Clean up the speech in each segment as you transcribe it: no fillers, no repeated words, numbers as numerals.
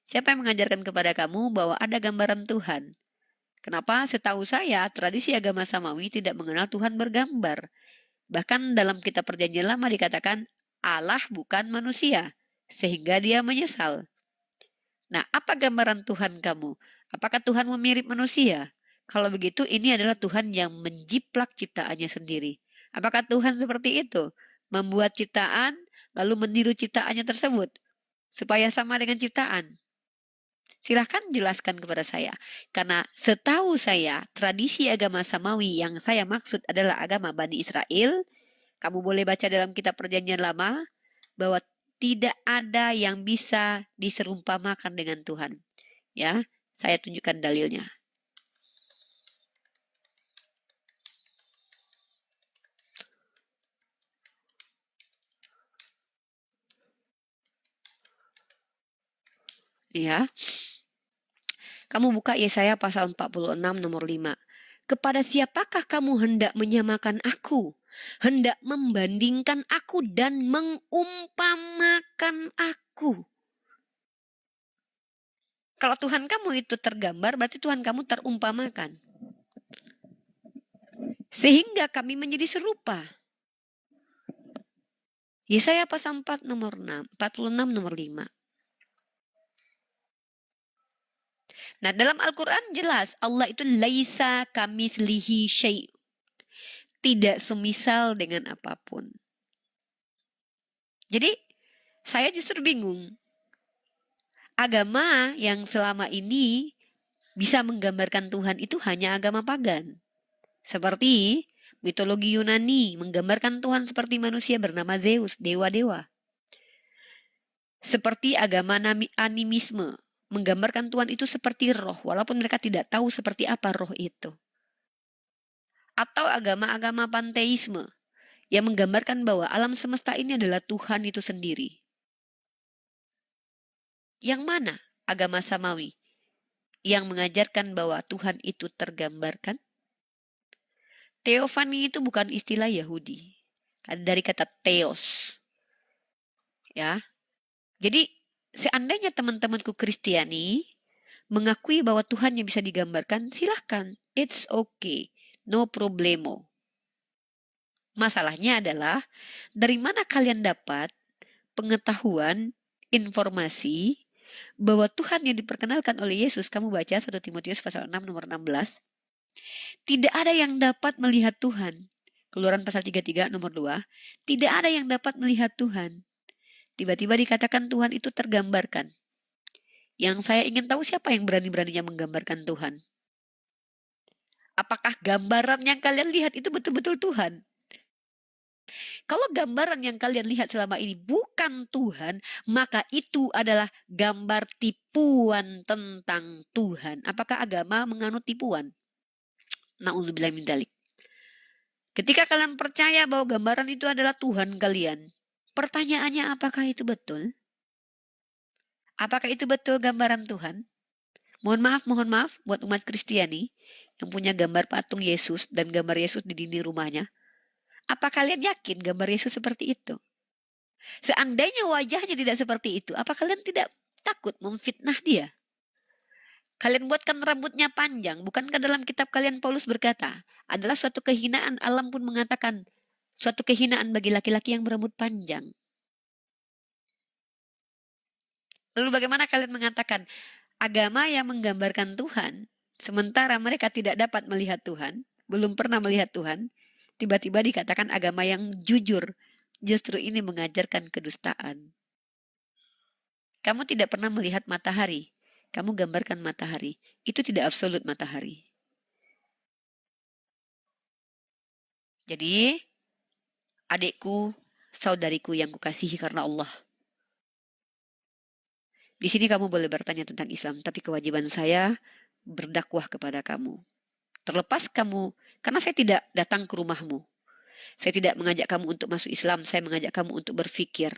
Siapa yang mengajarkan kepada kamu bahwa ada gambaran Tuhan? Kenapa? Setahu saya, tradisi agama Samawi tidak mengenal Tuhan bergambar. Bahkan dalam kitab Perjanjian Lama dikatakan Allah bukan manusia, sehingga dia menyesal. Nah, apa gambaran Tuhan kamu? Apakah Tuhan mirip manusia? Kalau begitu, ini adalah Tuhan yang menjiplak ciptaannya sendiri. Apakah Tuhan seperti itu? Membuat ciptaan, lalu meniru ciptaannya tersebut, supaya sama dengan ciptaan. Silahkan jelaskan kepada saya. Karena setahu saya, tradisi agama Samawi yang saya maksud adalah agama Bani Israel. Kamu boleh baca dalam kitab Perjanjian Lama bahwa tidak ada yang bisa diserumpamakan dengan Tuhan. Ya, saya tunjukkan dalilnya. Ya. Kamu buka Yesaya pasal 46 nomor 5. Kepada siapakah kamu hendak menyamakan aku? Hendak membandingkan aku dan mengumpamakan aku. Kalau Tuhan kamu itu tergambar, berarti Tuhan kamu terumpamakan. Sehingga kami menjadi serupa. Yesaya pasal 4 nomor 6, 46 nomor 5. Nah, dalam Al-Quran jelas Allah itu laisa kamislihi syai'. Tidak semisal dengan apapun. Jadi, saya justru bingung. Agama yang selama ini bisa menggambarkan Tuhan itu hanya agama pagan. Seperti mitologi Yunani menggambarkan Tuhan seperti manusia bernama Zeus, dewa-dewa. Seperti agama animisme menggambarkan Tuhan itu seperti roh, walaupun mereka tidak tahu seperti apa roh itu. Atau agama-agama panteisme yang menggambarkan bahwa alam semesta ini adalah Tuhan itu sendiri. Yang mana agama Samawi yang mengajarkan bahwa Tuhan itu tergambarkan? Teofani itu bukan istilah Yahudi, dari kata theos. Ya. Jadi seandainya teman-temanku Kristiani mengakui bahwa Tuhan yang bisa digambarkan, silahkan. It's okay. No problemo. Masalahnya adalah dari mana kalian dapat pengetahuan, informasi bahwa Tuhan yang diperkenalkan oleh Yesus, kamu baca 1 Timotius pasal 6 nomor 16, tidak ada yang dapat melihat Tuhan. Keluaran pasal 33 nomor 2, tidak ada yang dapat melihat Tuhan. Tiba-tiba dikatakan Tuhan itu tergambarkan. Yang saya ingin tahu siapa yang berani-beraninya menggambarkan Tuhan? Apakah gambaran yang kalian lihat itu betul-betul Tuhan? Kalau gambaran yang kalian lihat selama ini bukan Tuhan, maka itu adalah gambar tipuan tentang Tuhan. Apakah agama menganut tipuan? Na'udzubillah min dzalik. Ketika kalian percaya bahwa gambaran itu adalah Tuhan kalian, pertanyaannya apakah itu betul? Apakah itu betul gambaran Tuhan? Mohon maaf buat umat Kristiani yang punya gambar patung Yesus dan gambar Yesus di dinding rumahnya. Apa kalian yakin gambar Yesus seperti itu? Seandainya wajahnya tidak seperti itu, apa kalian tidak takut memfitnah dia? Kalian buatkan rambutnya panjang. Bukankah dalam kitab kalian Paulus berkata, adalah suatu kehinaan, alam pun mengatakan, suatu kehinaan bagi laki-laki yang berambut panjang. Lalu bagaimana kalian mengatakan, agama yang menggambarkan Tuhan, sementara mereka tidak dapat melihat Tuhan, belum pernah melihat Tuhan, tiba-tiba dikatakan agama yang jujur, justru ini mengajarkan kedustaan. Kamu tidak pernah melihat matahari, kamu gambarkan matahari, itu tidak absolut matahari. Jadi, adikku, saudariku yang kukasihi karena Allah, di sini kamu boleh bertanya tentang Islam, tapi kewajiban saya berdakwah kepada kamu. Terlepas kamu, karena saya tidak datang ke rumahmu. Saya tidak mengajak kamu untuk masuk Islam, saya mengajak kamu untuk berpikir.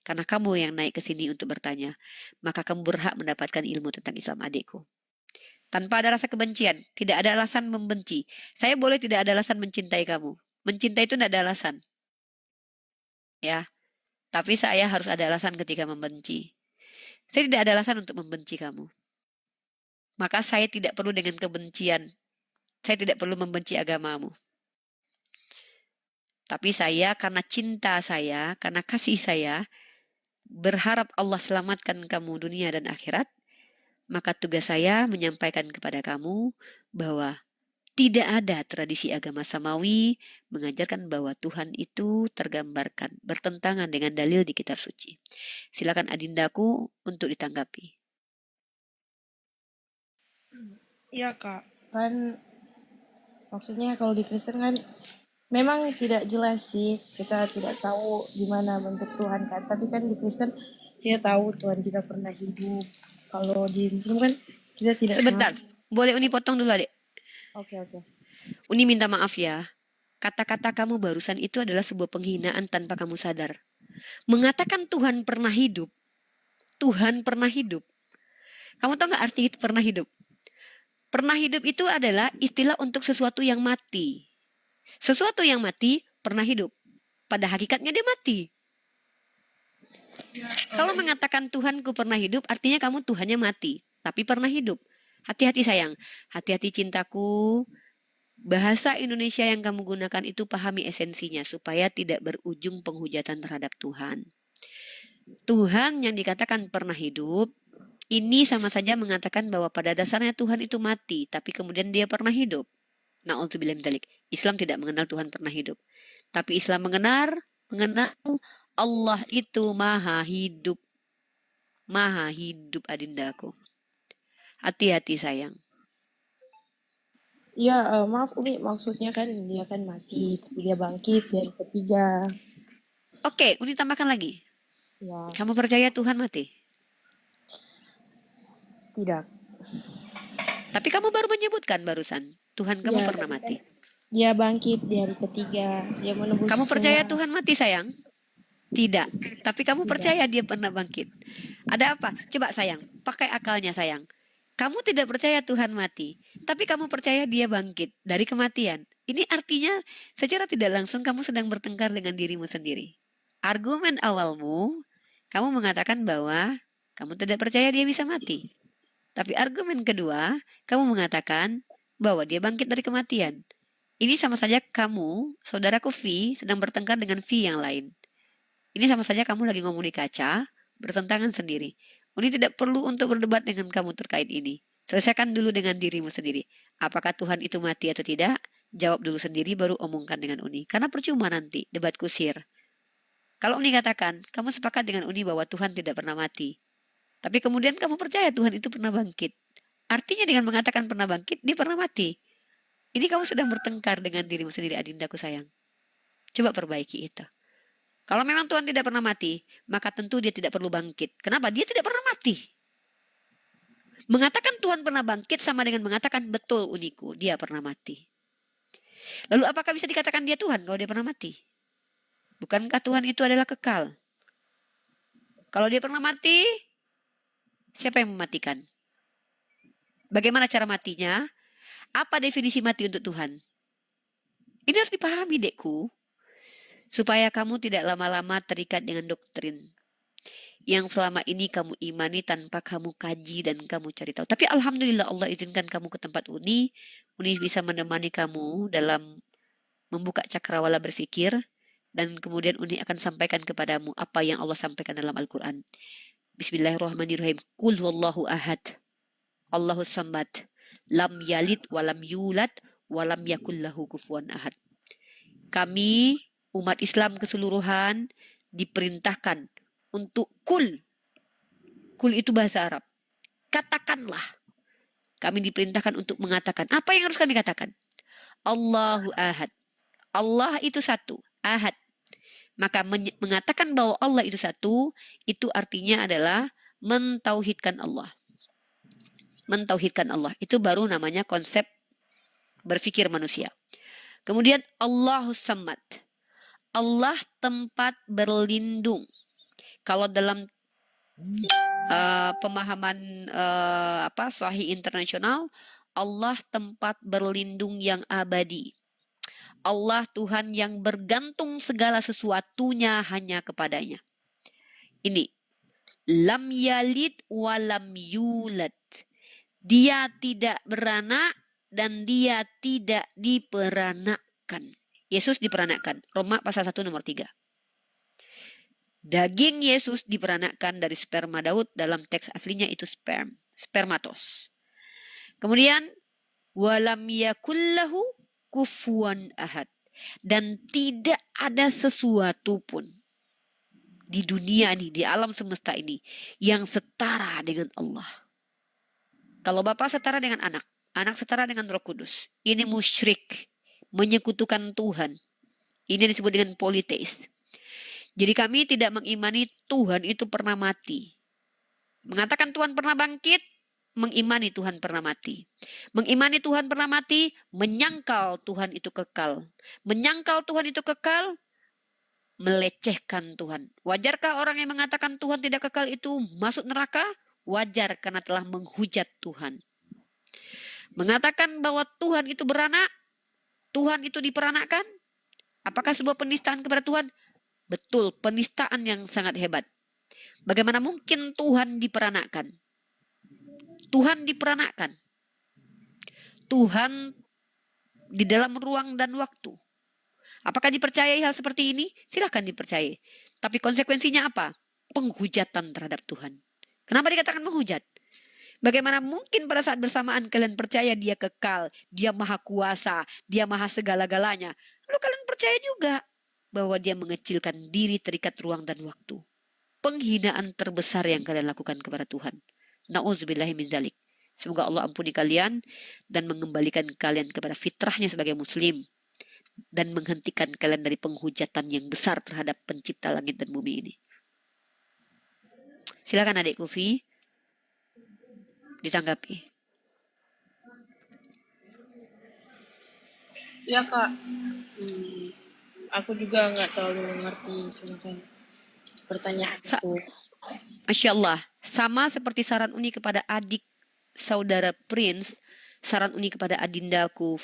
Karena kamu yang naik ke sini untuk bertanya, maka kamu berhak mendapatkan ilmu tentang Islam, adikku. Tanpa ada rasa kebencian, tidak ada alasan membenci. Saya boleh tidak ada alasan mencintai kamu. Mencintai itu tidak ada alasan. Ya, tapi saya harus ada alasan ketika membenci. Saya tidak ada alasan untuk membenci kamu. Maka saya tidak perlu dengan kebencian. Saya tidak perlu membenci agamamu. Tapi saya karena cinta saya, karena kasih saya, berharap Allah selamatkan kamu dunia dan akhirat, maka tugas saya menyampaikan kepada kamu bahwa tidak ada tradisi agama samawi mengajarkan bahwa Tuhan itu tergambarkan, bertentangan dengan dalil di kitab suci. Silakan adindaku untuk ditanggapi. Iya Kak, kan maksudnya kalau di Kristen kan memang tidak jelas sih, kita tidak tahu gimana bentuk Tuhan kan, tapi kan di Kristen kita tahu Tuhan kita pernah hidup. Kalau di Muslim kan kita tidak Sebentar, tahu. boleh Uni potong dulu adik? Oke. Uni minta maaf ya. Kata-kata kamu barusan itu adalah sebuah penghinaan tanpa kamu sadar. Mengatakan Tuhan pernah hidup. Tuhan pernah hidup. Kamu tahu nggak arti itu pernah hidup? Pernah hidup itu adalah istilah untuk sesuatu yang mati. Sesuatu yang mati pernah hidup. Pada hakikatnya dia mati. Kalau mengatakan Tuhanku pernah hidup, artinya kamu Tuhannya mati, tapi pernah hidup. Hati-hati sayang, hati-hati cintaku. Bahasa Indonesia yang kamu gunakan itu pahami esensinya supaya tidak berujung penghujatan terhadap Tuhan. Tuhan yang dikatakan pernah hidup, ini sama saja mengatakan bahwa pada dasarnya Tuhan itu mati, tapi kemudian dia pernah hidup. Na'udzubillah min dzalik. Islam tidak mengenal Tuhan pernah hidup. Tapi Islam mengenal Allah itu maha hidup. Maha hidup adindaku. Hati-hati sayang. Iya, maaf Umi, maksudnya kan dia kan mati, tapi dia bangkit dari ketiga. Oke, Uni tambahkan lagi. Ya, Kamu percaya Tuhan mati? tidak. Tapi kamu baru menyebutkan barusan. Tuhan kamu Iya, pernah tapi kan mati. dia bangkit di hari ketiga. Dia menebus Kamu percaya semua. Tuhan mati sayang? Tidak. Tapi kamu Tidak. percaya dia pernah bangkit. Ada apa? Coba sayang, pakai akalnya sayang. Kamu tidak percaya Tuhan mati, tapi kamu percaya dia bangkit dari kematian. Ini artinya secara tidak langsung kamu sedang bertengkar dengan dirimu sendiri. Argumen awalmu, kamu mengatakan bahwa kamu tidak percaya dia bisa mati. Tapi argumen kedua, kamu mengatakan bahwa dia bangkit dari kematian. Ini sama saja kamu, saudaraku V, sedang bertengkar dengan V yang lain. Ini sama saja kamu lagi ngomong di kaca, bertentangan sendiri. Uni tidak perlu untuk berdebat dengan kamu terkait ini. Selesaikan dulu dengan dirimu sendiri. Apakah Tuhan itu mati atau tidak? Jawab dulu sendiri baru omongkan dengan Uni. Karena percuma nanti debat kusir. Kalau Uni katakan, kamu sepakat dengan Uni bahwa Tuhan tidak pernah mati. Tapi kemudian kamu percaya Tuhan itu pernah bangkit. Artinya dengan mengatakan pernah bangkit, dia pernah mati. Ini kamu sedang bertengkar dengan dirimu sendiri, adindaku sayang. Coba perbaiki itu. Kalau memang Tuhan tidak pernah mati, maka tentu dia tidak perlu bangkit. Kenapa? Dia tidak pernah mati. Mengatakan Tuhan pernah bangkit sama dengan mengatakan betul Uniku, dia pernah mati. Lalu apakah bisa dikatakan dia Tuhan kalau dia pernah mati? Bukankah Tuhan itu adalah kekal? Kalau dia pernah mati, siapa yang mematikan? Bagaimana cara matinya? Apa definisi mati untuk Tuhan? Ini harus dipahami, dekku. Supaya kamu tidak lama-lama terikat dengan doktrin yang selama ini kamu imani tanpa kamu kaji dan kamu cari tahu. Tapi alhamdulillah Allah izinkan kamu ke tempat Uni bisa menemani kamu dalam membuka cakrawala berpikir, dan kemudian Uni akan sampaikan kepadamu apa yang Allah sampaikan dalam Al-Quran. Bismillahirrahmanirrahim. Qul huwallahu ahad, Allahus samad, lam yalid walam yulad walam yakullahu kufuwan ahad. Kami umat Islam keseluruhan diperintahkan untuk kul. Kul itu bahasa Arab. Katakanlah. Kami diperintahkan untuk mengatakan. Apa yang harus kami katakan? Allahu ahad. Allah itu satu. Ahad. Maka mengatakan bahwa Allah itu satu, itu artinya adalah mentauhidkan Allah. Mentauhidkan Allah. Itu baru namanya konsep berpikir manusia. Kemudian Allahus samad. Allah tempat berlindung. Kalau dalam pemahaman Sahih internasional, Allah tempat berlindung yang abadi. Allah Tuhan yang bergantung segala sesuatunya hanya kepadanya. Ini Lam yalid walam yulad. Dia tidak beranak dan dia tidak diperanakkan. Yesus diperanakkan. Roma pasal 1 nomor 3. Daging Yesus diperanakkan dari sperma Daud, dalam teks aslinya itu spermatos. Kemudian walam yakullahu kufuwan ahad. Dan tidak ada sesuatu pun di dunia ini, di alam semesta ini yang setara dengan Allah. Kalau Bapa setara dengan anak, anak setara dengan Roh Kudus. Ini musyrik, menyekutukan Tuhan. Ini disebut dengan politeis. Jadi kami tidak mengimani Tuhan itu pernah mati. Mengatakan Tuhan pernah bangkit, mengimani Tuhan pernah mati. Mengimani Tuhan pernah mati, menyangkal Tuhan itu kekal. Menyangkal Tuhan itu kekal, melecehkan Tuhan. Wajarkah orang yang mengatakan Tuhan tidak kekal itu masuk neraka? Wajar, karena telah menghujat Tuhan. Mengatakan bahwa Tuhan itu beranak, Tuhan itu diperanakkan, apakah sebuah penistaan kepada Tuhan? Betul, penistaan yang sangat hebat. Bagaimana mungkin Tuhan diperanakkan? Tuhan diperanakkan. Tuhan di dalam ruang dan waktu. Apakah dipercayai hal seperti ini? Silahkan dipercayai. Tapi konsekuensinya apa? Penghujatan terhadap Tuhan. Kenapa dikatakan menghujat? Bagaimana mungkin pada saat bersamaan kalian percaya dia kekal, dia maha kuasa, dia maha segala-galanya. Lalu kalian percaya juga bahwa dia mengecilkan diri, terikat ruang dan waktu. Penghinaan terbesar yang kalian lakukan kepada Tuhan. Na'udzubillahi min dzalik. Semoga Allah ampuni kalian dan mengembalikan kalian kepada fitrahnya sebagai muslim. Dan menghentikan kalian dari penghujatan yang besar terhadap pencipta langit dan bumi ini. Silakan adik Kufi ditanggapi. Ya Kak, aku juga nggak terlalu mengerti, cuma kan pertanyaan itu. Masya Allah, sama seperti saran Uni kepada adik saudara Prince, saran Uni kepada adindaku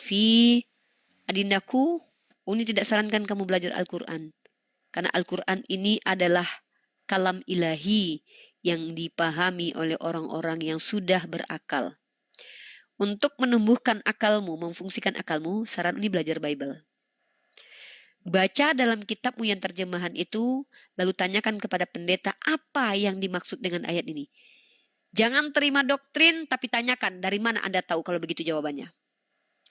adindaku, Uni tidak sarankan kamu belajar Al-Quran. Karena Al-Quran ini adalah kalam ilahi yang dipahami oleh orang-orang yang sudah berakal. Untuk menumbuhkan akalmu, memfungsikan akalmu, saran Uni belajar Bible. Baca dalam kitabmu yang terjemahan itu, lalu tanyakan kepada pendeta apa yang dimaksud dengan ayat ini. Jangan terima doktrin, tapi tanyakan dari mana Anda tahu kalau begitu jawabannya.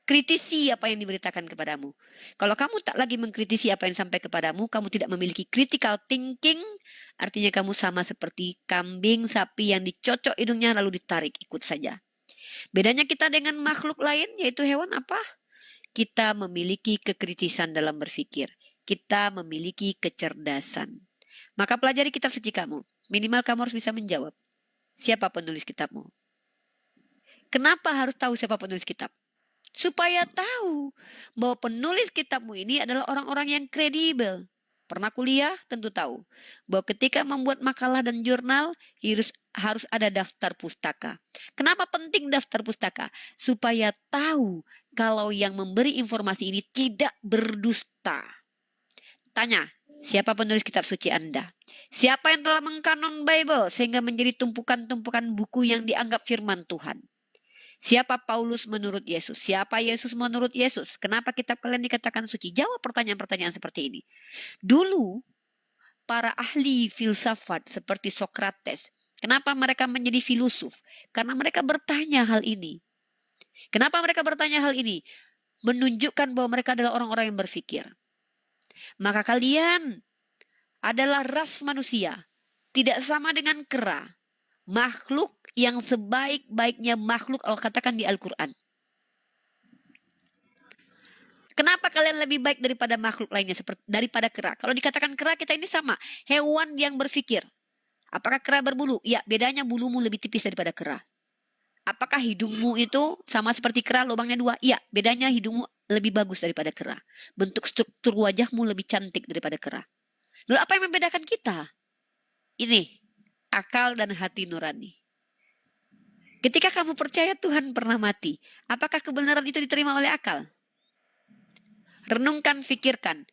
Kritisi apa yang diberitakan kepadamu. Kalau kamu tak lagi mengkritisi apa yang sampai kepadamu, kamu tidak memiliki critical thinking, artinya kamu sama seperti kambing, sapi yang dicocok hidungnya lalu ditarik, ikut saja. Bedanya kita dengan makhluk lain, yaitu hewan apa? Kita memiliki kekritisan dalam berpikir. Kita memiliki kecerdasan. Maka pelajari kitab suci kamu. Minimal kamu harus bisa menjawab. Siapa penulis kitabmu? Kenapa harus tahu siapa penulis kitab? Supaya tahu bahwa penulis kitabmu ini adalah orang-orang yang kredibel. Pernah kuliah? Tentu tahu bahwa ketika membuat makalah dan jurnal harus ada daftar pustaka. Kenapa penting daftar pustaka? Supaya tahu kalau yang memberi informasi ini tidak berdusta. Tanya, siapa penulis kitab suci Anda? Siapa yang telah mengkanon Bible sehingga menjadi tumpukan-tumpukan buku yang dianggap firman Tuhan? Siapa Paulus menurut Yesus? Siapa Yesus menurut Yesus? Kenapa kitab kalian dikatakan suci? Jawab pertanyaan-pertanyaan seperti ini. Dulu, para ahli filsafat seperti Sokrates, kenapa mereka menjadi filosof? Karena mereka bertanya hal ini. Kenapa mereka bertanya hal ini? Menunjukkan bahwa mereka adalah orang-orang yang berpikir. Maka kalian adalah ras manusia, tidak sama dengan kera. Makhluk yang sebaik-baiknya makhluk Allah katakan di Al-Quran. Kenapa kalian lebih baik daripada makhluk lainnya daripada kera? Kalau dikatakan kera, kita ini sama. Hewan yang berpikir. Apakah kera berbulu? Ya, bedanya bulumu lebih tipis daripada kera. Apakah hidungmu itu sama seperti kera, lubangnya 2? Ya, bedanya hidungmu lebih bagus daripada kera. Bentuk struktur wajahmu lebih cantik daripada kera. Lalu apa yang membedakan kita? Ini, akal dan hati nurani. Ketika kamu percaya Tuhan pernah mati, apakah kebenaran itu diterima oleh akal? Renungkan, fikirkan.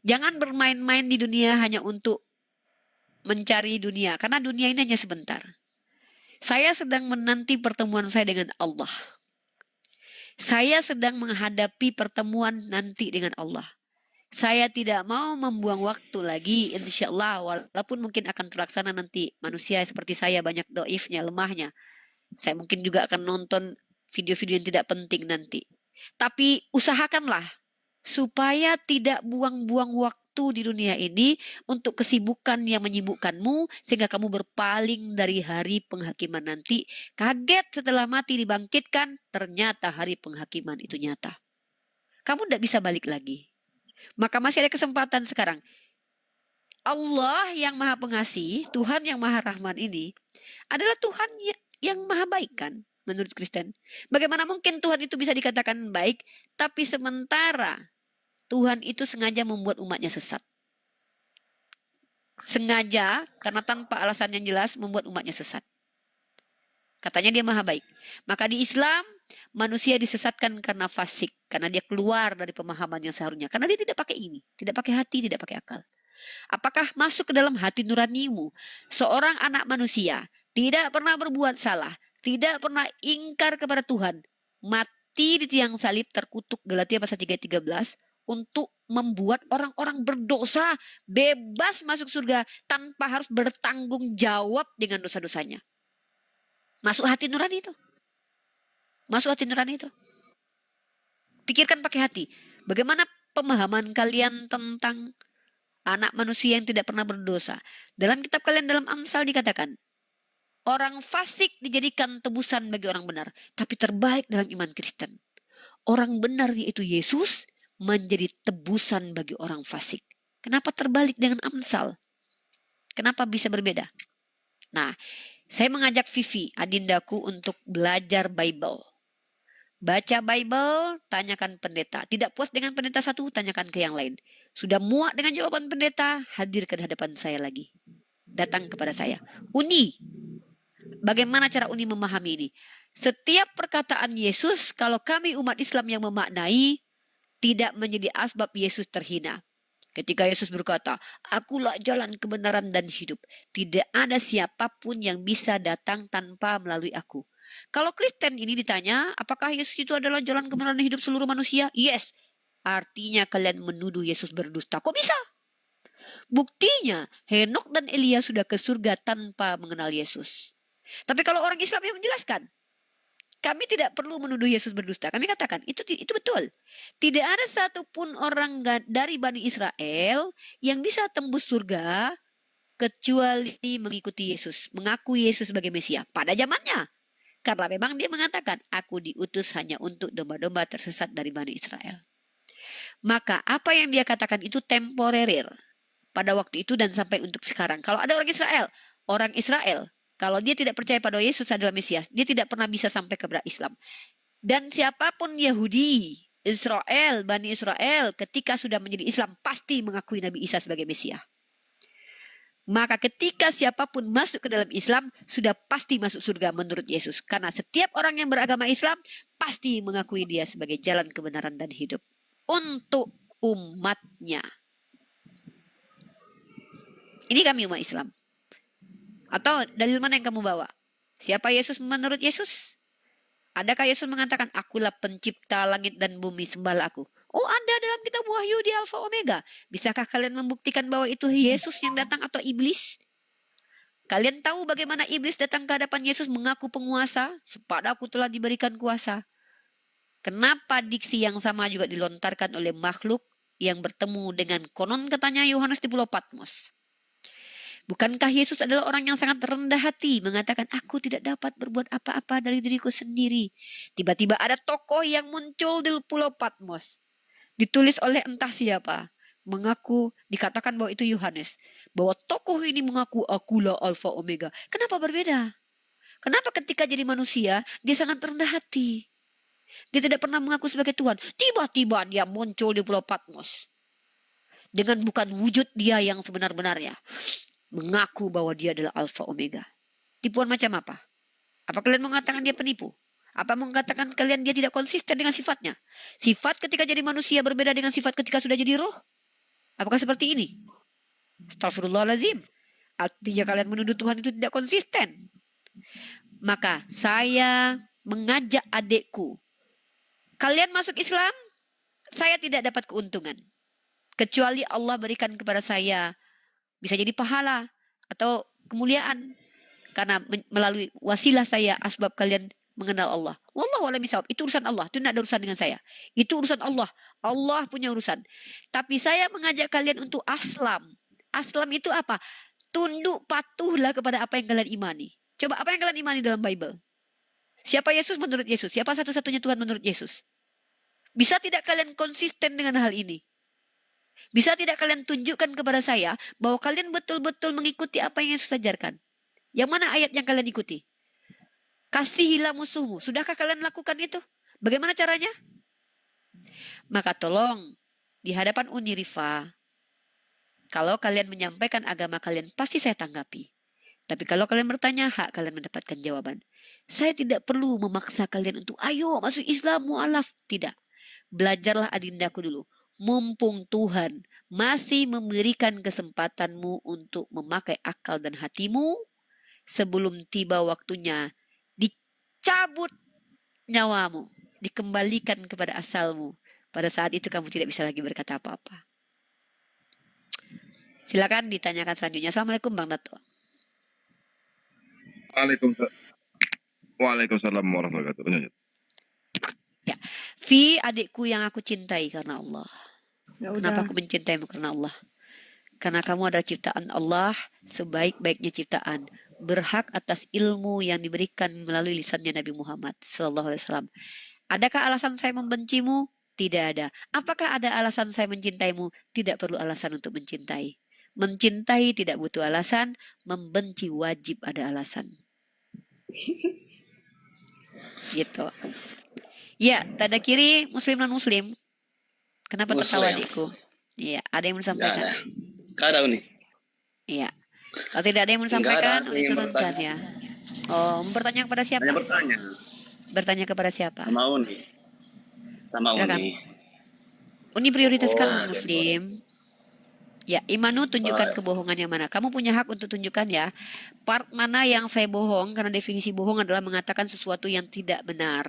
Jangan bermain-main di dunia hanya untuk mencari dunia, karena dunia ini hanya sebentar. Saya sedang menanti pertemuan saya dengan Allah. Saya sedang menghadapi pertemuan nanti dengan Allah. Saya tidak mau membuang waktu lagi, insya Allah, walaupun mungkin akan terlaksana nanti. Manusia seperti saya banyak doifnya, lemahnya. Saya mungkin juga akan nonton video-video yang tidak penting nanti. Tapi usahakanlah supaya tidak buang-buang waktu di dunia ini untuk kesibukan yang menyibukkanmu, sehingga kamu berpaling dari hari penghakiman nanti. Kaget setelah mati dibangkitkan, ternyata hari penghakiman itu nyata. Kamu tidak bisa balik lagi. Maka masih ada kesempatan sekarang. Allah yang maha pengasih, Tuhan yang maha rahman ini adalah Tuhan yang maha baik kan menurut Kristen. Bagaimana mungkin Tuhan itu bisa dikatakan baik, tapi sementara Tuhan itu sengaja membuat umatnya sesat. Sengaja, karena tanpa alasan yang jelas membuat umatnya sesat. Katanya dia maha baik. Maka di Islam, manusia disesatkan karena fasik. Karena dia keluar dari pemahaman yang seharusnya. Karena dia tidak pakai ini. Tidak pakai hati, tidak pakai akal. Apakah masuk ke dalam hati nuranimu? Seorang anak manusia tidak pernah berbuat salah. Tidak pernah ingkar kepada Tuhan. Mati di tiang salib terkutuk, Galatia pasal 3:13. Untuk membuat orang-orang berdosa bebas masuk surga tanpa harus bertanggung jawab dengan dosa-dosanya. Masuk hati nurani itu. Masuk hati nurani itu. Pikirkan pakai hati. Bagaimana pemahaman kalian tentang anak manusia yang tidak pernah berdosa? Dalam kitab kalian, dalam Amsal dikatakan, orang fasik dijadikan tebusan bagi orang benar. Tapi terbalik dalam iman Kristen. Orang benar yaitu Yesus menjadi tebusan bagi orang fasik. Kenapa terbalik dengan Amsal? Kenapa bisa berbeda? Nah, saya mengajak Vivi, adindaku, untuk belajar Bible. Baca Bible, tanyakan pendeta. Tidak puas dengan pendeta satu, tanyakan ke yang lain. Sudah muak dengan jawaban pendeta, hadir ke hadapan saya lagi. Datang kepada saya. Uni. Bagaimana cara Uni memahami ini? Setiap perkataan Yesus, kalau kami umat Islam yang memaknai, tidak menjadi asbab Yesus terhina. Ketika Yesus berkata, akulah jalan kebenaran dan hidup. Tidak ada siapapun yang bisa datang tanpa melalui aku. Kalau Kristen ini ditanya, apakah Yesus itu adalah jalan kebenaran dan hidup seluruh manusia? Yes. Artinya kalian menuduh Yesus berdusta. Kok bisa? Buktinya, Henok dan Elia sudah ke surga tanpa mengenal Yesus. Tapi kalau orang Islam yang menjelaskan, kami tidak perlu menuduh Yesus berdusta. Kami katakan, itu betul. Tidak ada satupun orang dari Bani Israel yang bisa tembus surga kecuali mengikuti Yesus, mengakui Yesus sebagai Mesia pada zamannya. Karena memang dia mengatakan, aku diutus hanya untuk domba-domba tersesat dari Bani Israel. Maka apa yang dia katakan itu temporerir pada waktu itu dan sampai untuk sekarang. Kalau ada orang Israel, kalau dia tidak percaya pada Yesus adalah Mesias, dia tidak pernah bisa sampai kepada Islam. Dan siapapun Yahudi, Israel, Bani Israel, ketika sudah menjadi Islam, pasti mengakui Nabi Isa sebagai Mesias. Maka ketika siapapun masuk ke dalam Islam, sudah pasti masuk surga menurut Yesus. Karena setiap orang yang beragama Islam, pasti mengakui dia sebagai jalan kebenaran dan hidup. Untuk umatnya. Ini kami umat Islam. Atau dalil mana yang kamu bawa? Siapa Yesus menurut Yesus? Adakah Yesus mengatakan, akulah pencipta langit dan bumi, sembahlah aku? Oh, ada dalam kitab Wahyu di Alfa Omega. Bisakah kalian membuktikan bahwa itu Yesus yang datang atau iblis? Kalian tahu bagaimana iblis datang ke hadapan Yesus mengaku penguasa? Padaku telah diberikan kuasa. Kenapa diksi yang sama juga dilontarkan oleh makhluk yang bertemu dengan konon katanya Yohanes di Pulau Patmos? Bukankah Yesus adalah orang yang sangat rendah hati, mengatakan, aku tidak dapat berbuat apa-apa dari diriku sendiri. Tiba-tiba ada tokoh yang muncul di Pulau Patmos. Ditulis oleh entah siapa. Mengaku, dikatakan bahwa itu Yohanes. Bahwa tokoh ini mengaku, akulah Alfa Omega. Kenapa berbeda? Kenapa ketika jadi manusia, dia sangat rendah hati? Dia tidak pernah mengaku sebagai Tuhan. Tiba-tiba dia muncul di Pulau Patmos. Dengan bukan wujud dia yang sebenar-benarnya. Mengaku bahwa dia adalah Alfa Omega. Tipuan macam apa? Apa kalian mengatakan dia penipu? Apa mengatakan kalian dia tidak konsisten dengan sifatnya? Sifat ketika jadi manusia berbeda dengan sifat ketika sudah jadi roh? Apakah seperti ini? Astagfirullahaladzim. Artinya kalian menuduh Tuhan itu tidak konsisten. Maka saya mengajak adikku, kalian masuk Islam, saya tidak dapat keuntungan. Kecuali Allah berikan kepada saya, bisa jadi pahala atau kemuliaan. Karena melalui wasilah saya, asbab kalian mengenal Allah. Wallahu a'lam bishawab. Itu urusan Allah. Itu tidak ada urusan dengan saya. Itu urusan Allah. Allah punya urusan. Tapi saya mengajak kalian untuk aslam. Aslam itu apa? Tunduk, patuhlah kepada apa yang kalian imani. Coba apa yang kalian imani dalam Bible? Siapa Yesus menurut Yesus? Siapa satu-satunya Tuhan menurut Yesus? Bisa tidak kalian konsisten dengan hal ini? Bisa tidak kalian tunjukkan kepada saya bahwa kalian betul-betul mengikuti apa yang Yesus ajarkan? Yang mana ayat yang kalian ikuti? Kasihilah musuhmu. Sudahkah kalian lakukan itu? Bagaimana caranya? Maka tolong, di hadapan Unirifa, kalau kalian menyampaikan agama kalian, pasti saya tanggapi. Tapi kalau kalian bertanya, hak kalian mendapatkan jawaban. Saya tidak perlu memaksa kalian untuk, ayo masuk Islam, mu'alaf. Tidak. Belajarlah adindaku dulu. Mumpung Tuhan masih memberikan kesempatanmu untuk memakai akal dan hatimu, sebelum tiba waktunya dicabut nyawamu, dikembalikan kepada asalmu. Pada saat itu kamu tidak bisa lagi berkata apa-apa. Silakan ditanyakan selanjutnya. Assalamualaikum Bang Dato. Waalaikumsalam warahmatullahi wabarakatuh. Ya, Fi, adikku yang aku cintai karena Allah. Ya Kenapa udah. aku mencintaimu? Karena Allah. Karena kamu adalah ciptaan Allah, sebaik-baiknya ciptaan, berhak atas ilmu yang diberikan melalui lisannya Nabi Muhammad SAW. Adakah alasan saya membencimu? Tidak ada. Apakah ada alasan saya mencintaimu? Tidak perlu alasan untuk mencintai. Mencintai tidak butuh alasan, membenci wajib ada alasan. Gitu. Ya, tanda kiri muslim non muslim. Kenapa tertawa Muslim. adikku? Iya, ada yang mau Tidak disampaikan? ada. Kadang nih. Iya. Kalau tidak ada yang mau Tidak ada, disampaikan, aku ingin diturunkan bertanya. ya. Oh, bertanya kepada siapa? Hanya bertanya Bertanya kepada siapa? sama Uni. Sama Silakan. Uni. Uni prioritaskan Oh, non-muslim. Ya, Imanu tunjukkan Baik. kebohongan yang mana. Kamu punya hak untuk tunjukkan ya. Part mana yang saya bohong, karena definisi bohong adalah mengatakan sesuatu yang tidak benar.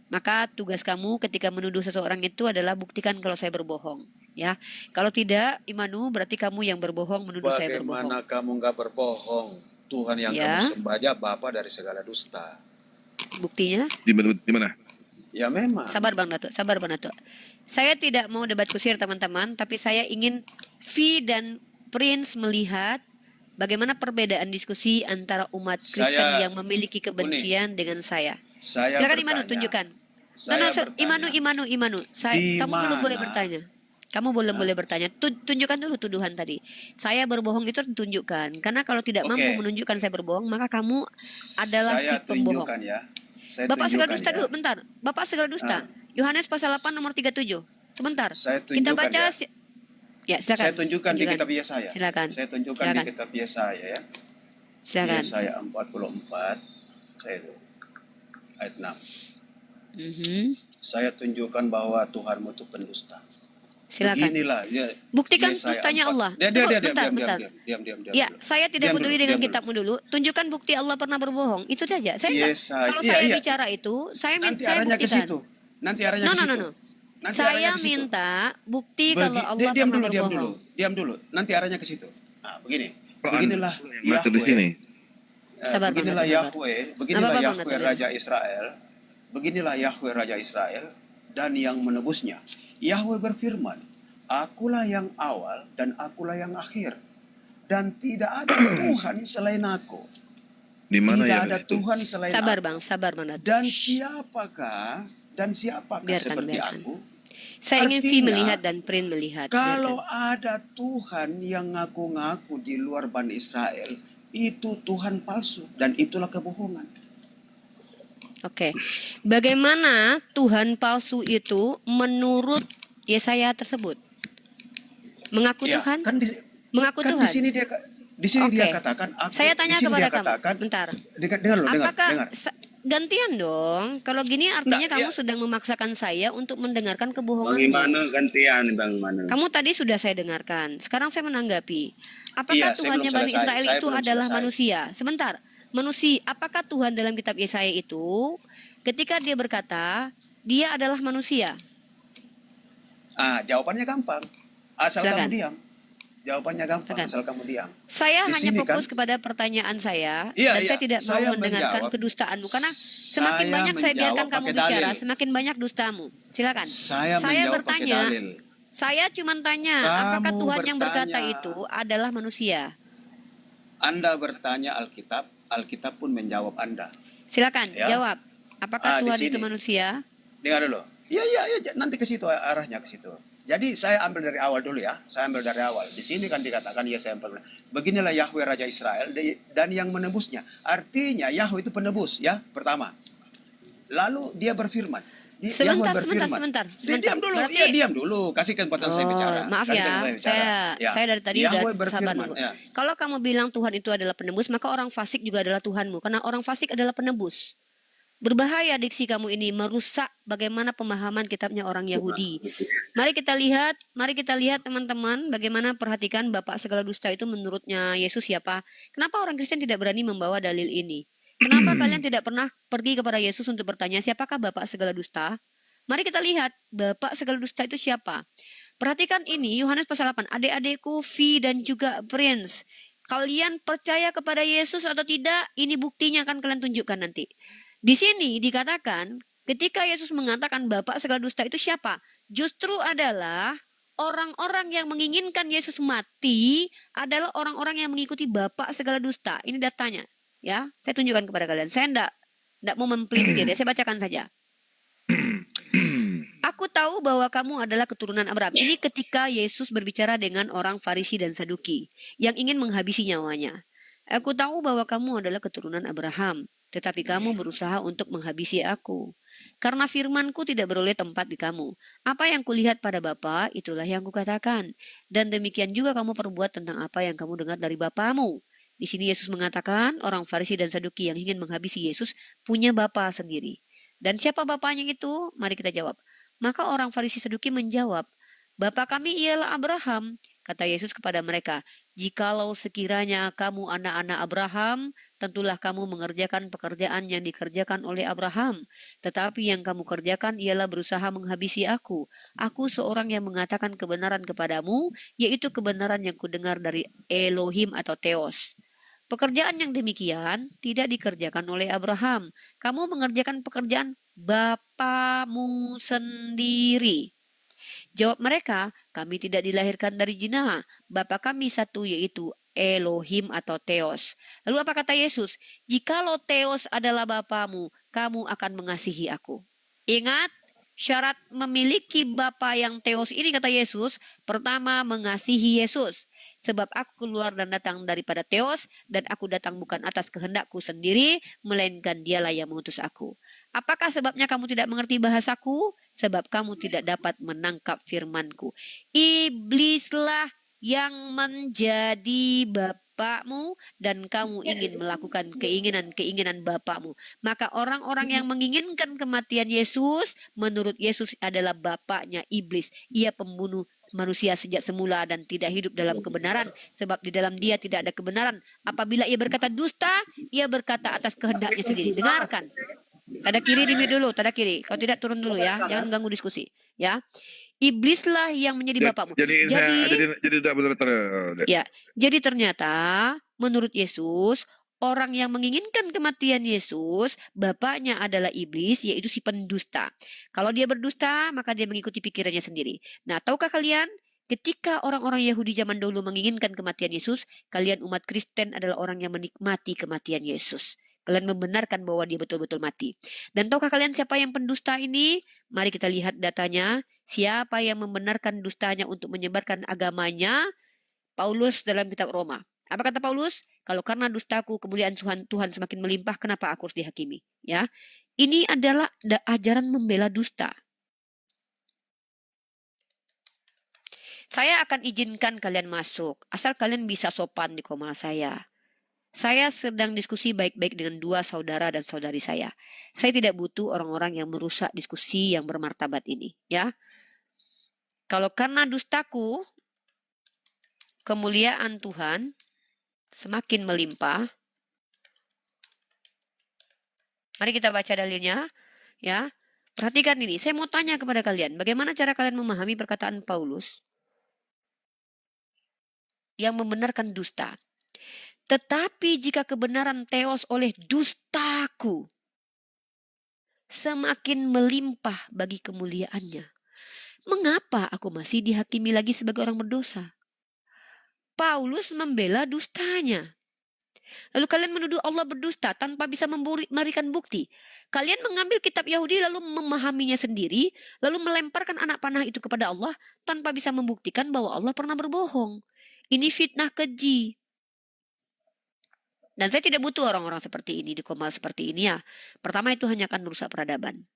Maka tugas kamu ketika menuduh seseorang itu adalah buktikan kalau saya berbohong. Ya, kalau tidak, Imanu berarti kamu yang berbohong menuduh saya berbohong. Bagaimana kamu nggak berbohong? Tuhan yang Ya. kamu sembah aja Bapa dari segala dusta. Buktinya? Di mana? Ya memang. Sabar Bang Dato, sabar Bang Dato. Saya tidak mau debat kusir teman-teman, tapi saya ingin Vi dan Prince melihat bagaimana perbedaan diskusi antara umat Kristen Saya- yang memiliki kebencian dengan saya. Saya Silakan bertanya. Imanu tunjukkan. Saya Imanu, bertanya. Kamu belum boleh mana? bertanya. Kamu belum boleh bertanya. Tunjukkan dulu tuduhan tadi. Saya berbohong itu tunjukkan. Karena kalau tidak Oke. mampu menunjukkan saya berbohong, maka kamu adalah Saya si pembohong. tunjukkan ya. Saya Bapak segala tunjukkan dusta ya. dulu, bentar. Bapak segala dusta. Yohanes pasal 8 nomor 37. Sebentar. Saya Kita tunjukkan baca. ya. Ya, silakan. Saya tunjukkan di kitab Yesaya. Silakan. Saya tunjukkan Silakan. di kitab Yesaya ya. Silakan. Yesaya 44 saya ayat 6. Mhm. Saya tunjukkan bahwa Tuhanmu itu pendusta. Silakan. Beginilah ya. Buktikan Yesaya dustanya 4. Allah. Diam, Tunggu, diam, bentar. diam. Ya, saya tidak Diam peduli dulu, dengan diam kitabmu dulu. Tunjukkan bukti Allah pernah berbohong. Itu saja. Saya enggak. Yesaya. Kalau Iya, saya iya. bicara itu, saya Nanti saya arahnya ke buktikan. situ. Nanti arahnya No, ke no, situ. no, no. Nanti Saya arahnya ke situ. minta bukti kalau Allah diam pernah dulu, berbohong. diam dulu. Nanti arahnya ke situ. Nah, begini. Kok Beginilah Anda yang masuk di sini? Sabar, Bang, beginilah sabar. Yahweh, Apa-apa, beginilah Bang, Yahweh Natal. Raja Israel. Beginilah Yahweh Raja Israel dan yang menebusnya. Yahweh berfirman, Akulah yang awal dan akulah yang akhir. Dan tidak ada Tuhan selain aku. Di mana Tidak ya ada itu? Tuhan selain Sabar, aku. Bang, sabar, Bang Dato. Dan Shh. siapakah Biarkan, seperti biarkan. aku? Saya ingin Vi Artinya, melihat dan Prin melihat. Kalau Biarkan. ada Tuhan yang ngaku-ngaku di luar Bani Israel, itu Tuhan palsu dan itulah kebohongan. Oke. Bagaimana Tuhan palsu itu menurut Yesaya tersebut? Mengaku Ya, Tuhan? kan di, Mengaku kan Tuhan? di sini dia Oke. dia katakan. Saya tanya di sini kepada dia kamu. katakan. Bentar. Dengar loh, dengar. Apakah dengar. gantian dong. Kalau gini artinya Enggak, kamu ya. sedang memaksakan saya untuk mendengarkan kebohonganmu. Bagaimana gantian Bang Manu? Kamu tadi sudah saya dengarkan. Sekarang saya menanggapi. Apakah Iya, saya Tuhannya belum Bani selesai. Israel Saya itu belum adalah selesai. manusia? Sebentar. Manusia, apakah Tuhan dalam kitab Yesaya itu ketika dia berkata, dia adalah manusia? Jawabannya gampang. Asal kamu Silakan. diam. Jawabannya gampang, Silakan. asal kamu diam. Saya Di hanya sini fokus kan, kepada pertanyaan saya iya, dan iya, saya tidak mau saya mendengarkan menjawab. kedustaanmu karena semakin Saya banyak saya biarkan menjawab kamu pakai bicara, dalil. semakin banyak dustamu. Silakan. Saya Saya menjawab pakai bertanya, dalil. saya cuma tanya, apakah Kamu Tuhan yang berkata bertanya, itu adalah manusia? Anda bertanya Alkitab, Alkitab pun menjawab Anda. Silakan Ya, jawab. Apakah di Tuhan itu sini. manusia? Dengar dulu. Iya, iya, iya, nanti ke situ arahnya ke situ. Jadi saya ambil dari awal dulu ya. Saya ambil dari awal. Di sini kan dikatakan ya saya ambil. Beginilah Yahweh Raja Israel dan yang menebusnya. Artinya Yahweh itu penebus ya, pertama. Lalu dia berfirman. Yahweh berfirman. Sebentar. Diam dulu. Berarti, Iya, diam dulu. Kasih kesempatan saya bicara. maaf Kasih ya, kesempatan saya bicara. Ya. saya dari tadi Yahweh udah sabar berfirman. nunggu. Ya. Kalau kamu bilang Tuhan itu adalah penebus, maka orang fasik juga adalah Tuhanmu. Karena orang fasik adalah penebus. Berbahaya diksi kamu ini, merusak bagaimana pemahaman kitabnya orang Yahudi. Mari kita lihat teman-teman, bagaimana perhatikan Bapak segala dusta itu menurutnya Yesus siapa. Kenapa orang Kristen tidak berani membawa dalil ini? Kenapa kalian tidak pernah pergi kepada Yesus untuk bertanya, siapakah Bapak segala dusta? Mari kita lihat, Bapak segala dusta itu siapa? Perhatikan ini, Yohanes pasal 8. Adik-adikku, Vi dan juga Prince. Kalian percaya kepada Yesus atau tidak? Ini buktinya akan kalian tunjukkan nanti. Di sini dikatakan, ketika Yesus mengatakan Bapak segala dusta itu siapa? Justru adalah orang-orang yang menginginkan Yesus mati adalah orang-orang yang mengikuti Bapak segala dusta. Ini datanya. Ya, saya tunjukkan kepada kalian. Saya enggak mau mempelintir ya, saya bacakan saja. Aku tahu bahwa kamu adalah keturunan Abraham. Ini ketika Yesus berbicara dengan orang Farisi dan Saduki yang ingin menghabisi nyawanya. Aku tahu bahwa kamu adalah keturunan Abraham, tetapi kamu berusaha untuk menghabisi aku. Karena firmanku tidak beroleh tempat di kamu. Apa yang kulihat pada Bapa, itulah yang kukatakan. Dan demikian juga kamu perbuat tentang apa yang kamu dengar dari Bapamu. Di sini Yesus mengatakan orang Farisi dan Saduki yang ingin menghabisi Yesus punya bapa sendiri. Dan siapa bapaknya itu? Mari kita jawab. Maka orang Farisi Saduki menjawab, Bapa kami ialah Abraham. Kata Yesus kepada mereka, jikalau sekiranya kamu anak-anak Abraham, tentulah kamu mengerjakan pekerjaan yang dikerjakan oleh Abraham. Tetapi yang kamu kerjakan ialah berusaha menghabisi aku. Aku seorang yang mengatakan kebenaran kepadamu, yaitu kebenaran yang kudengar dari Elohim atau Theos. Pekerjaan yang demikian tidak dikerjakan oleh Abraham. Kamu mengerjakan pekerjaan bapamu sendiri. Jawab mereka, kami tidak dilahirkan dari zina. Bapa kami satu yaitu Elohim atau Theos. Lalu apa kata Yesus? Jikalau Theos adalah bapamu, kamu akan mengasihi aku. Ingat, syarat memiliki bapa yang Theos ini kata Yesus, pertama mengasihi Yesus. Sebab aku keluar dan datang daripada Theos, dan aku datang bukan atas kehendakku sendiri, melainkan dialah yang mengutus aku. Apakah sebabnya kamu tidak mengerti bahasaku? Sebab kamu tidak dapat menangkap firmanku. Iblislah yang menjadi bapakmu dan kamu ingin melakukan keinginan bapakmu. Maka orang-orang yang menginginkan kematian Yesus, menurut Yesus adalah bapaknya iblis. Ia pembunuh manusia sejak semula dan tidak hidup dalam kebenaran, sebab di dalam dia tidak ada kebenaran. Apabila ia berkata dusta, ia berkata atas kehendaknya sendiri. Dengarkan. Tada kiri demi dulu, tada kiri. Kalau tidak turun dulu ya, jangan ganggu diskusi. Ya, iblislah yang menjadi bapakmu. Jadi tidak benar-benar. Ya, jadi ternyata menurut Yesus orang yang menginginkan kematian Yesus, bapaknya adalah iblis, yaitu si pendusta. Kalau dia berdusta, maka dia mengikuti pikirannya sendiri. Nah, tahukah kalian, ketika orang-orang Yahudi zaman dulu menginginkan kematian Yesus, kalian umat Kristen adalah orang yang menikmati kematian Yesus. Kalian membenarkan bahwa dia betul-betul mati. Dan tahukah kalian siapa yang pendusta ini? Mari kita lihat datanya. Siapa yang membenarkan dustanya untuk menyebarkan agamanya? Paulus dalam kitab Roma. Apa kata Paulus? Kalau karena dustaku kemuliaan Tuhan semakin melimpah, kenapa aku harus dihakimi? Ya, ini adalah ajaran membela dusta. Saya akan izinkan kalian masuk, asal kalian bisa sopan di komal saya. Saya sedang diskusi baik-baik dengan dua saudara dan saudari saya. Saya tidak butuh orang-orang yang merusak diskusi yang bermartabat ini, ya. Kalau karena dustaku, kemuliaan Tuhan semakin melimpah. Mari kita baca dalilnya, ya. Perhatikan ini, saya mau tanya kepada kalian, bagaimana cara kalian memahami perkataan Paulus yang membenarkan dusta? Tetapi jika kebenaran teos oleh dustaku semakin melimpah bagi kemuliaannya, mengapa aku masih dihakimi lagi sebagai orang berdosa? Paulus membela dustanya. Lalu kalian menuduh Allah berdusta tanpa bisa memberikan bukti. Kalian mengambil kitab Yahudi lalu memahaminya sendiri, lalu melemparkan anak panah itu kepada Allah tanpa bisa membuktikan bahwa Allah pernah berbohong. Ini fitnah keji. Dan saya tidak butuh orang-orang seperti ini, di Komal seperti ini ya. Pertama itu hanya akan merusak peradaban.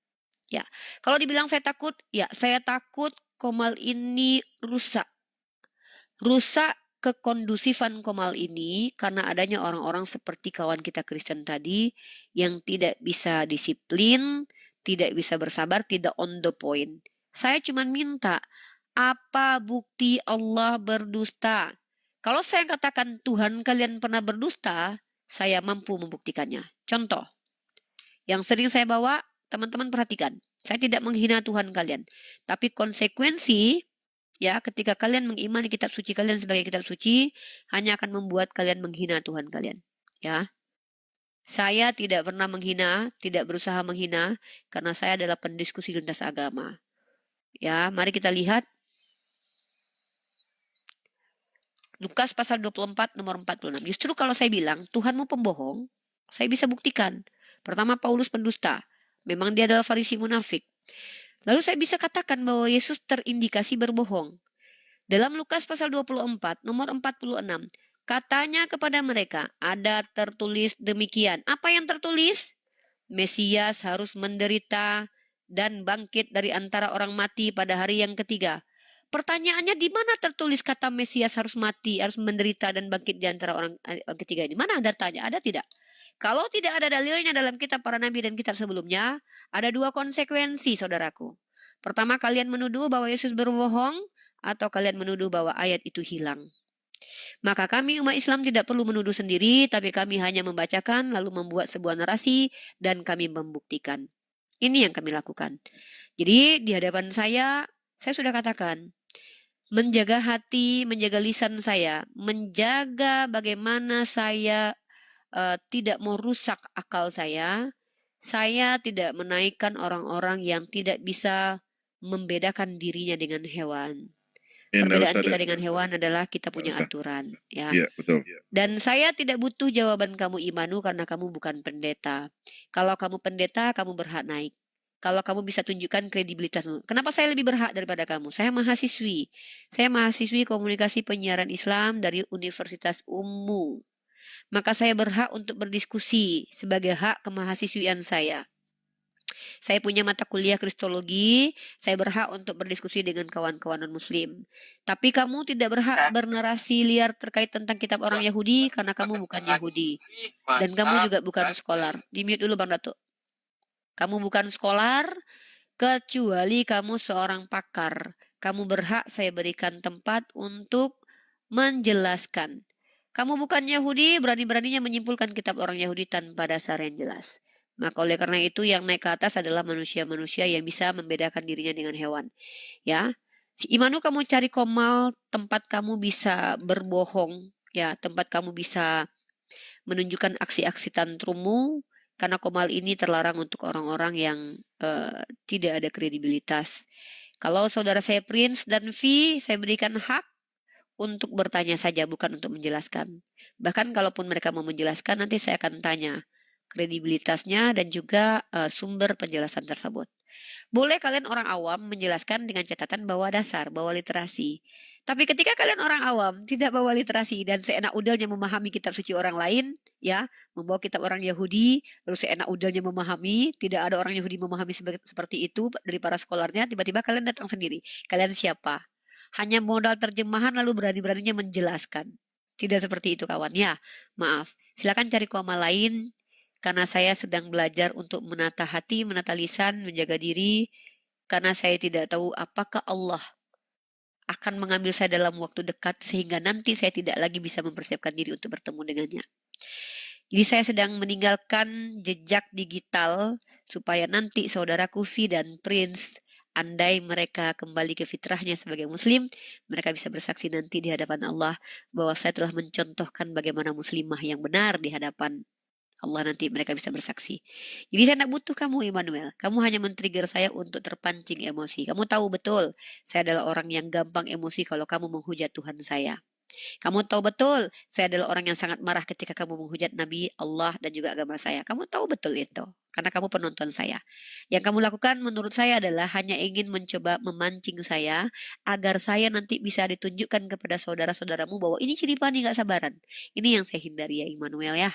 Ya, kalau dibilang saya takut, ya saya takut Komal ini rusak. Rusak kekondusifan Komal ini karena adanya orang-orang seperti kawan kita Kristen tadi yang tidak bisa disiplin, tidak bisa bersabar, tidak on the point. Saya cuma minta, apa bukti Allah berdusta? Kalau saya katakan Tuhan kalian pernah berdusta, saya mampu membuktikannya. Contoh, yang sering saya bawa, teman-teman perhatikan. Saya tidak menghina Tuhan kalian. Tapi konsekuensi, ya, ketika kalian mengimani kitab suci kalian sebagai kitab suci, hanya akan membuat kalian menghina Tuhan kalian. Ya, saya tidak pernah menghina, tidak berusaha menghina, karena saya adalah pendiskusi lintas agama. Ya, mari kita lihat Lukas pasal 24 nomor 46. Justru kalau saya bilang Tuhanmu pembohong, saya bisa buktikan. Pertama, Paulus pendusta. Memang dia adalah Farisi munafik. Lalu saya bisa katakan bahwa Yesus terindikasi berbohong. Dalam Lukas pasal 24 nomor 46, katanya kepada mereka, ada tertulis demikian. Apa yang tertulis? Mesias harus menderita dan bangkit dari antara orang mati pada hari yang ketiga. Pertanyaannya, di mana tertulis kata Mesias harus mati, harus menderita dan bangkit di antara orang ketiga ini? Mana datanya? Ada tidak? Kalau tidak ada dalilnya dalam kitab para nabi dan kitab sebelumnya, ada dua konsekuensi, saudaraku. Pertama, kalian menuduh bahwa Yesus berbohong, atau kalian menuduh bahwa ayat itu hilang. Maka kami umat Islam tidak perlu menuduh sendiri, tapi kami hanya membacakan lalu membuat sebuah narasi dan kami membuktikan. Ini yang kami lakukan. Jadi di hadapan saya sudah katakan, menjaga hati, menjaga lisan saya, menjaga bagaimana saya tidak mau rusak akal saya tidak menaikkan orang-orang yang tidak bisa membedakan dirinya dengan hewan. Perbedaan kita dengan hewan adalah kita punya aturan, ya. Iya, betul. Dan saya tidak butuh jawaban kamu Imanu karena kamu bukan pendeta. Kalau kamu pendeta, kamu berhak naik. Kalau kamu bisa tunjukkan kredibilitasmu. Kenapa saya lebih berhak daripada kamu? Saya mahasiswi. Saya mahasiswi komunikasi penyiaran Islam dari Universitas Ummu. Maka saya berhak untuk berdiskusi sebagai hak kemahasiswian saya. Saya punya mata kuliah Kristologi, saya berhak untuk berdiskusi dengan kawan-kawan non-muslim. Tapi kamu tidak berhak bernarasi liar terkait tentang kitab orang Yahudi karena kamu bukan Yahudi. Dan kamu juga bukan scholar. Di-mute dulu Bang Datuk. Kamu bukan scholar, kecuali kamu seorang pakar. Kamu berhak saya berikan tempat untuk menjelaskan. Kamu bukan Yahudi, berani-beraninya menyimpulkan kitab orang Yahudi tanpa dasar yang jelas. Maka oleh karena itu yang naik ke atas adalah manusia-manusia yang bisa membedakan dirinya dengan hewan. Ya, si Imanu kamu cari Komal, tempat kamu bisa berbohong, ya, tempat kamu bisa menunjukkan aksi-aksi tantrummu, karena Komal ini terlarang untuk orang-orang yang tidak ada kredibilitas. Kalau saudara saya Prince dan V, saya berikan hak untuk bertanya saja, bukan untuk menjelaskan. Bahkan kalaupun mereka mau menjelaskan, nanti saya akan tanya kredibilitasnya dan juga sumber penjelasan tersebut. Boleh kalian orang awam menjelaskan dengan catatan bawa dasar, bawa literasi. Tapi ketika kalian orang awam tidak bawa literasi dan seenak udahnya memahami kitab suci orang lain, ya, membawa kitab orang Yahudi, lalu seenak udahnya memahami, tidak ada orang Yahudi memahami seperti itu dari para skolarnya, tiba-tiba kalian datang sendiri. Kalian siapa? Hanya modal terjemahan lalu berani-beraninya menjelaskan. Tidak seperti itu kawan, ya. Maaf, Silakan cari koma lain, karena saya sedang belajar untuk menata hati, menata lisan, menjaga diri, karena saya tidak tahu apakah Allah akan mengambil saya dalam waktu dekat sehingga nanti saya tidak lagi bisa mempersiapkan diri untuk bertemu dengannya. Jadi saya sedang meninggalkan jejak digital supaya nanti saudaraku Vi dan Prince, andai mereka kembali ke fitrahnya sebagai muslim, mereka bisa bersaksi nanti di hadapan Allah bahwa saya telah mencontohkan bagaimana muslimah yang benar di hadapan Allah, nanti mereka bisa bersaksi. Jadi saya tidak butuh kamu, Immanuel. Kamu hanya men-trigger saya untuk terpancing emosi. Kamu tahu betul saya adalah orang yang gampang emosi kalau kamu menghujat Tuhan saya. Kamu tahu betul saya adalah orang yang sangat marah ketika kamu menghujat Nabi, Allah, dan juga agama saya. Kamu tahu betul itu. Karena kamu penonton saya. Yang kamu lakukan menurut saya adalah hanya ingin mencoba memancing saya agar saya nanti bisa ditunjukkan kepada saudara-saudaramu bahwa ini ciri pani gak sabaran. Ini yang saya hindari ya, Immanuel ya.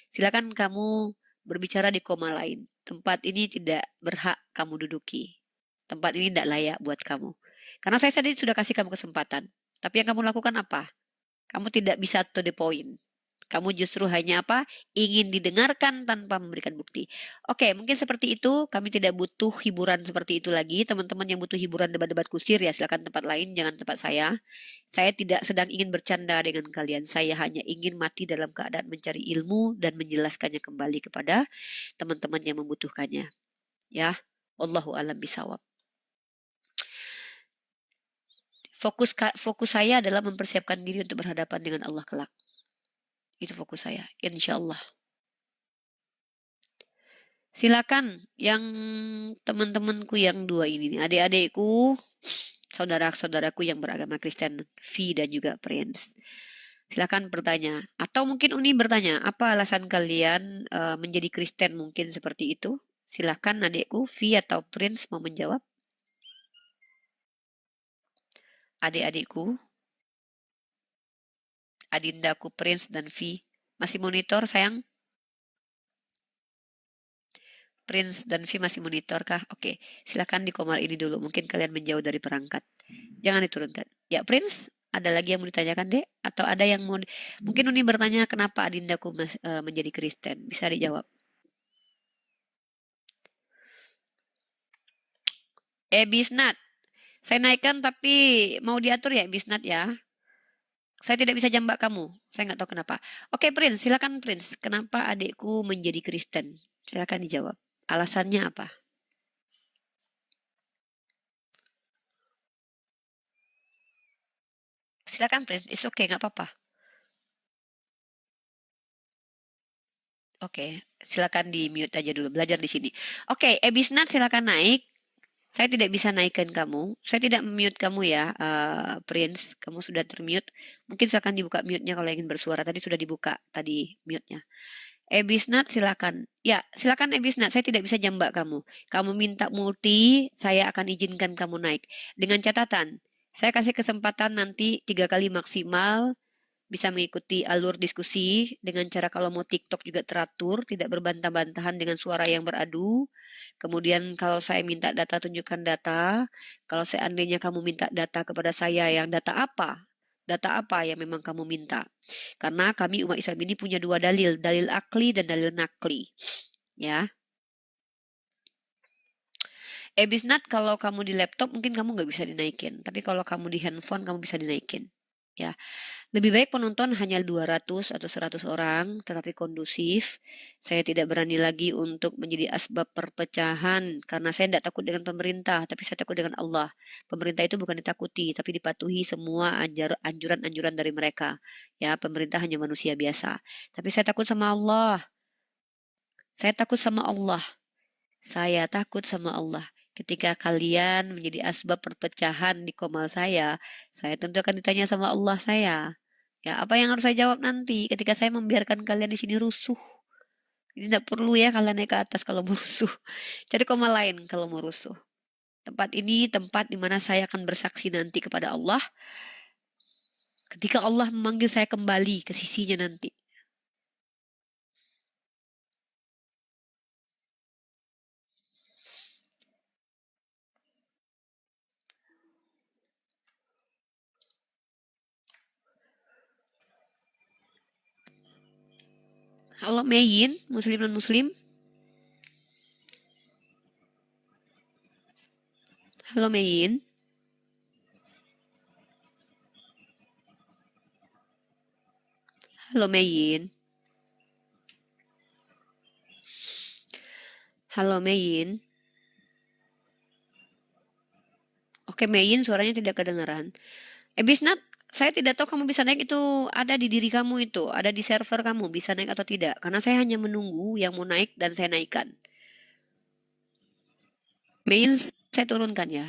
Silakan kamu berbicara di koma lain. Tempat ini tidak berhak kamu duduki. Tempat ini tidak layak buat kamu. Karena saya tadi sudah kasih kamu kesempatan. Tapi yang kamu lakukan apa? Kamu tidak bisa to the point. Kamu justru hanya apa? Ingin didengarkan tanpa memberikan bukti. Oke, mungkin seperti itu. Kami tidak butuh hiburan seperti itu lagi. Teman-teman yang butuh hiburan debat-debat kusir ya silakan tempat lain, jangan tempat saya. Saya tidak sedang ingin bercanda dengan kalian. Saya hanya ingin mati dalam keadaan mencari ilmu dan menjelaskannya kembali kepada teman-teman yang membutuhkannya. Ya, Allahu a'lam bishawab. Fokus saya adalah mempersiapkan diri untuk berhadapan dengan Allah kelak. Itu fokus saya, insya Allah. Silakan yang teman-temanku yang dua ini, adik-adikku, saudara-saudaraku yang beragama Kristen, V dan juga Prince. Silakan bertanya. Atau mungkin Uni bertanya, apa alasan kalian menjadi Kristen mungkin seperti itu? Silakan adikku, V atau Prince mau menjawab. Adik-adikku, adindaku Prince dan V. Masih monitor sayang? Prince dan V masih monitor kah? Oke, silakan di komar ini dulu. Mungkin kalian menjauh dari perangkat. Jangan diturunkan. Ya Prince, ada lagi yang mau ditanyakan dek? Atau ada yang mau... Mungkin Uni bertanya kenapa adindaku menjadi Kristen. Bisa dijawab. Bisnat. Saya naikkan tapi mau diatur ya Bisnat ya. Saya tidak bisa jambak kamu. Saya nggak tahu kenapa. Oke Prince, silakan Prince. Kenapa adikku menjadi Kristen? Silakan dijawab. Alasannya apa? Silakan Prince, it's okay, nggak apa-apa. Oke, silakan di mute aja dulu, belajar di sini. Oke, Ebisnat silakan naik. Saya tidak bisa naikkan kamu. Saya tidak mute kamu ya, Prince. Kamu sudah termute. Mungkin silakan dibuka mute-nya kalau ingin bersuara. Tadi sudah dibuka tadi mute-nya. Ebisnat silakan. Ya, silakan Ebisnat. Saya tidak bisa jambak kamu. Kamu minta multi, saya akan izinkan kamu naik. Dengan catatan, saya kasih kesempatan nanti 3 kali maksimal. Bisa mengikuti alur diskusi dengan cara kalau mau TikTok juga teratur, tidak berbantah-bantahan dengan suara yang beradu. Kemudian kalau saya minta data, tunjukkan data. Kalau seandainya kamu minta data kepada saya yang data apa? Data apa yang memang kamu minta? Karena kami umat Islam ini punya 2 dalil, dalil akli dan dalil nakli. Ya. Bisnat kalau kamu di laptop mungkin kamu nggak bisa dinaikin. Tapi kalau kamu di handphone kamu bisa dinaikin. Ya. Lebih baik penonton hanya 200 atau 100 orang, tetapi kondusif. Saya tidak berani lagi untuk menjadi asbab perpecahan, karena saya tidak takut dengan pemerintah, tapi saya takut dengan Allah. Pemerintah itu bukan ditakuti, tapi dipatuhi semua anjuran-anjuran dari mereka. Ya, pemerintah hanya manusia biasa. Tapi saya takut sama Allah. Saya takut sama Allah. Saya takut sama Allah. Ketika kalian menjadi asbab perpecahan di komal saya tentu akan ditanya sama Allah saya. Ya, apa yang harus saya jawab nanti ketika saya membiarkan kalian di sini rusuh? Jadi tidak perlu ya kalian naik ke atas kalau mau rusuh. Cari koma lain kalau mau rusuh. Tempat ini tempat di mana saya akan bersaksi nanti kepada Allah. Ketika Allah memanggil saya kembali ke sisinya nanti. Halo Meyin, muslim non muslim. Halo Meyin. Halo Meyin. Halo Meyin. Oke Meyin, suaranya tidak kedengaran. Bisnat, saya tidak tahu kamu bisa naik itu ada di diri kamu itu, ada di server kamu bisa naik atau tidak. Karena saya hanya menunggu yang mau naik dan saya naikkan. Meyin, saya turunkan ya.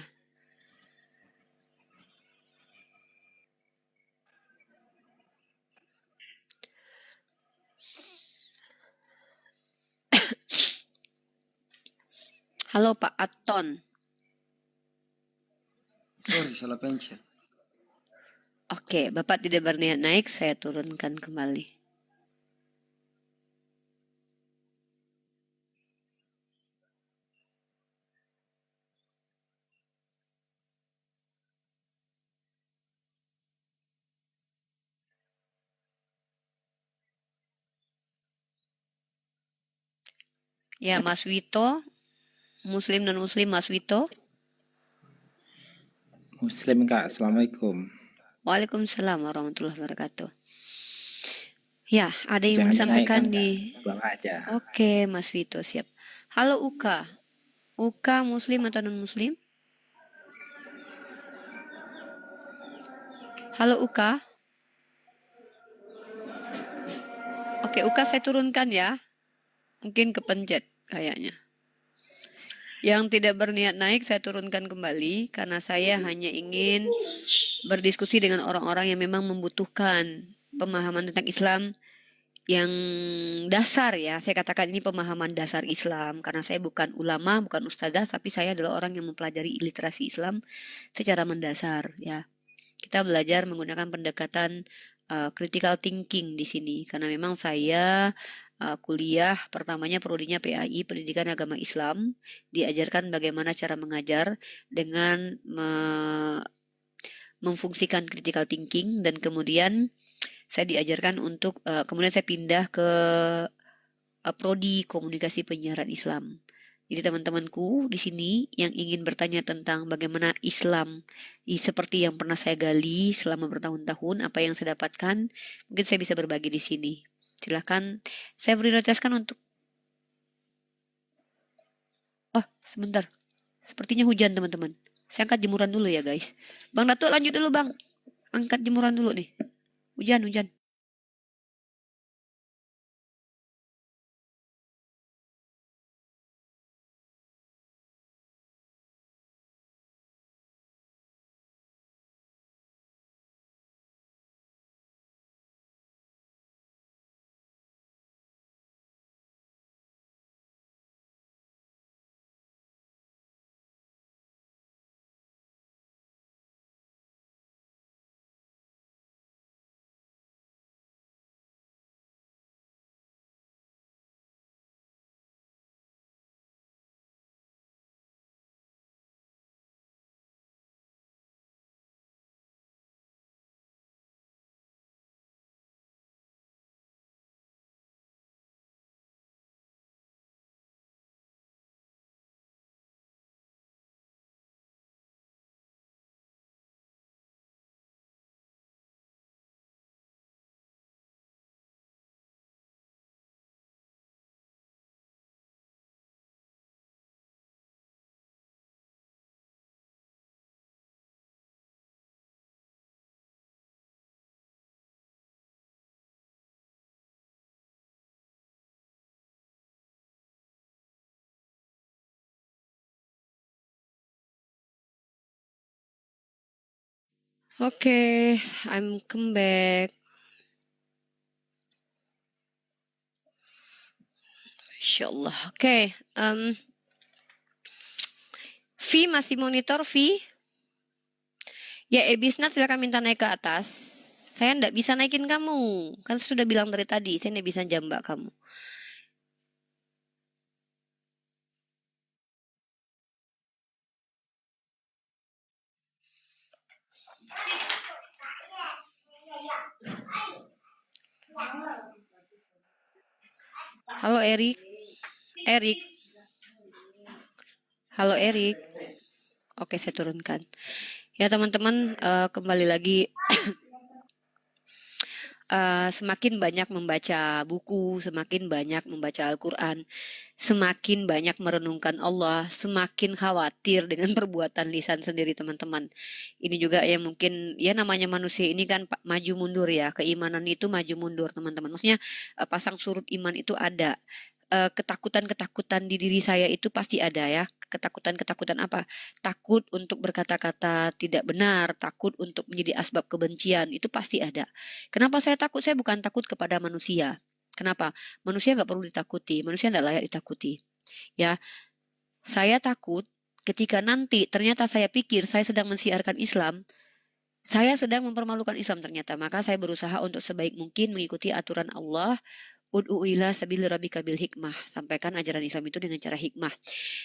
Halo Pak Aton. Sorry, salah pencet. Oke, Bapak tidak berniat naik, saya turunkan kembali. Ya, Mas Wito, muslim dan muslim Mas Wito. Muslim Kak, Assalamualaikum. Waalaikumsalam warahmatullahi wabarakatuh. Ya, ada yang Jangan disampaikan dinaikkan, di... Kak. Buang aja. Oke, Mas Vito, siap. Halo Uka. Uka muslim atau non-muslim? Halo Uka. Oke, Uka saya turunkan ya. Mungkin kepencet kayaknya. Yang tidak berniat naik saya turunkan kembali karena saya hanya ingin berdiskusi dengan orang-orang yang memang membutuhkan pemahaman tentang Islam yang dasar ya. Saya katakan ini pemahaman dasar Islam karena saya bukan ulama, bukan ustazah, tapi saya adalah orang yang mempelajari literasi Islam secara mendasar ya. Kita belajar menggunakan pendekatan critical thinking di sini karena memang saya kuliah pertamanya prodinya PAI Pendidikan Agama Islam, diajarkan bagaimana cara mengajar dengan memfungsikan critical thinking dan kemudian saya diajarkan untuk kemudian saya pindah ke prodi komunikasi penyiaran Islam. Jadi teman-temanku di sini yang ingin bertanya tentang bagaimana Islam seperti yang pernah saya gali selama bertahun-tahun, apa yang saya dapatkan, mungkin saya bisa berbagi di sini. Silahkan, saya prioritaskan untuk... Oh, sebentar. Sepertinya hujan teman-teman. Saya angkat jemuran dulu ya guys. Bang Datuk lanjut dulu bang. Angkat jemuran dulu nih. Hujan. Oke, I'm come back. Insyaallah. Oke, V masih monitor V? Ya, Ebisnat silakan minta naik ke atas. Saya ndak bisa naikin kamu. Kan sudah bilang dari tadi, saya ndak bisa jambak kamu. Halo Erik. Erik. Halo Erik. Oke, saya turunkan. Ya teman-teman, kembali lagi. Semakin banyak membaca buku, semakin banyak membaca Al-Quran, semakin banyak merenungkan Allah, semakin khawatir dengan perbuatan lisan sendiri teman-teman. Ini juga yang mungkin, ya namanya manusia ini kan maju mundur ya, keimanan itu maju mundur teman-teman. Maksudnya pasang surut iman itu ada. Ketakutan-ketakutan di diri saya itu pasti ada ya. Ketakutan-ketakutan apa? Takut untuk berkata-kata tidak benar, takut untuk menjadi asbab kebencian, itu pasti ada. Kenapa saya takut? Saya bukan takut kepada manusia. Kenapa? Manusia nggak perlu ditakuti, manusia nggak layak ditakuti. Ya, saya takut ketika nanti ternyata saya pikir saya sedang mensiarkan Islam, saya sedang mempermalukan Islam ternyata. Maka saya berusaha untuk sebaik mungkin mengikuti aturan Allah. Ud'u ila sabili rabbika bil hikmah. Sampaikan ajaran Islam itu dengan cara hikmah.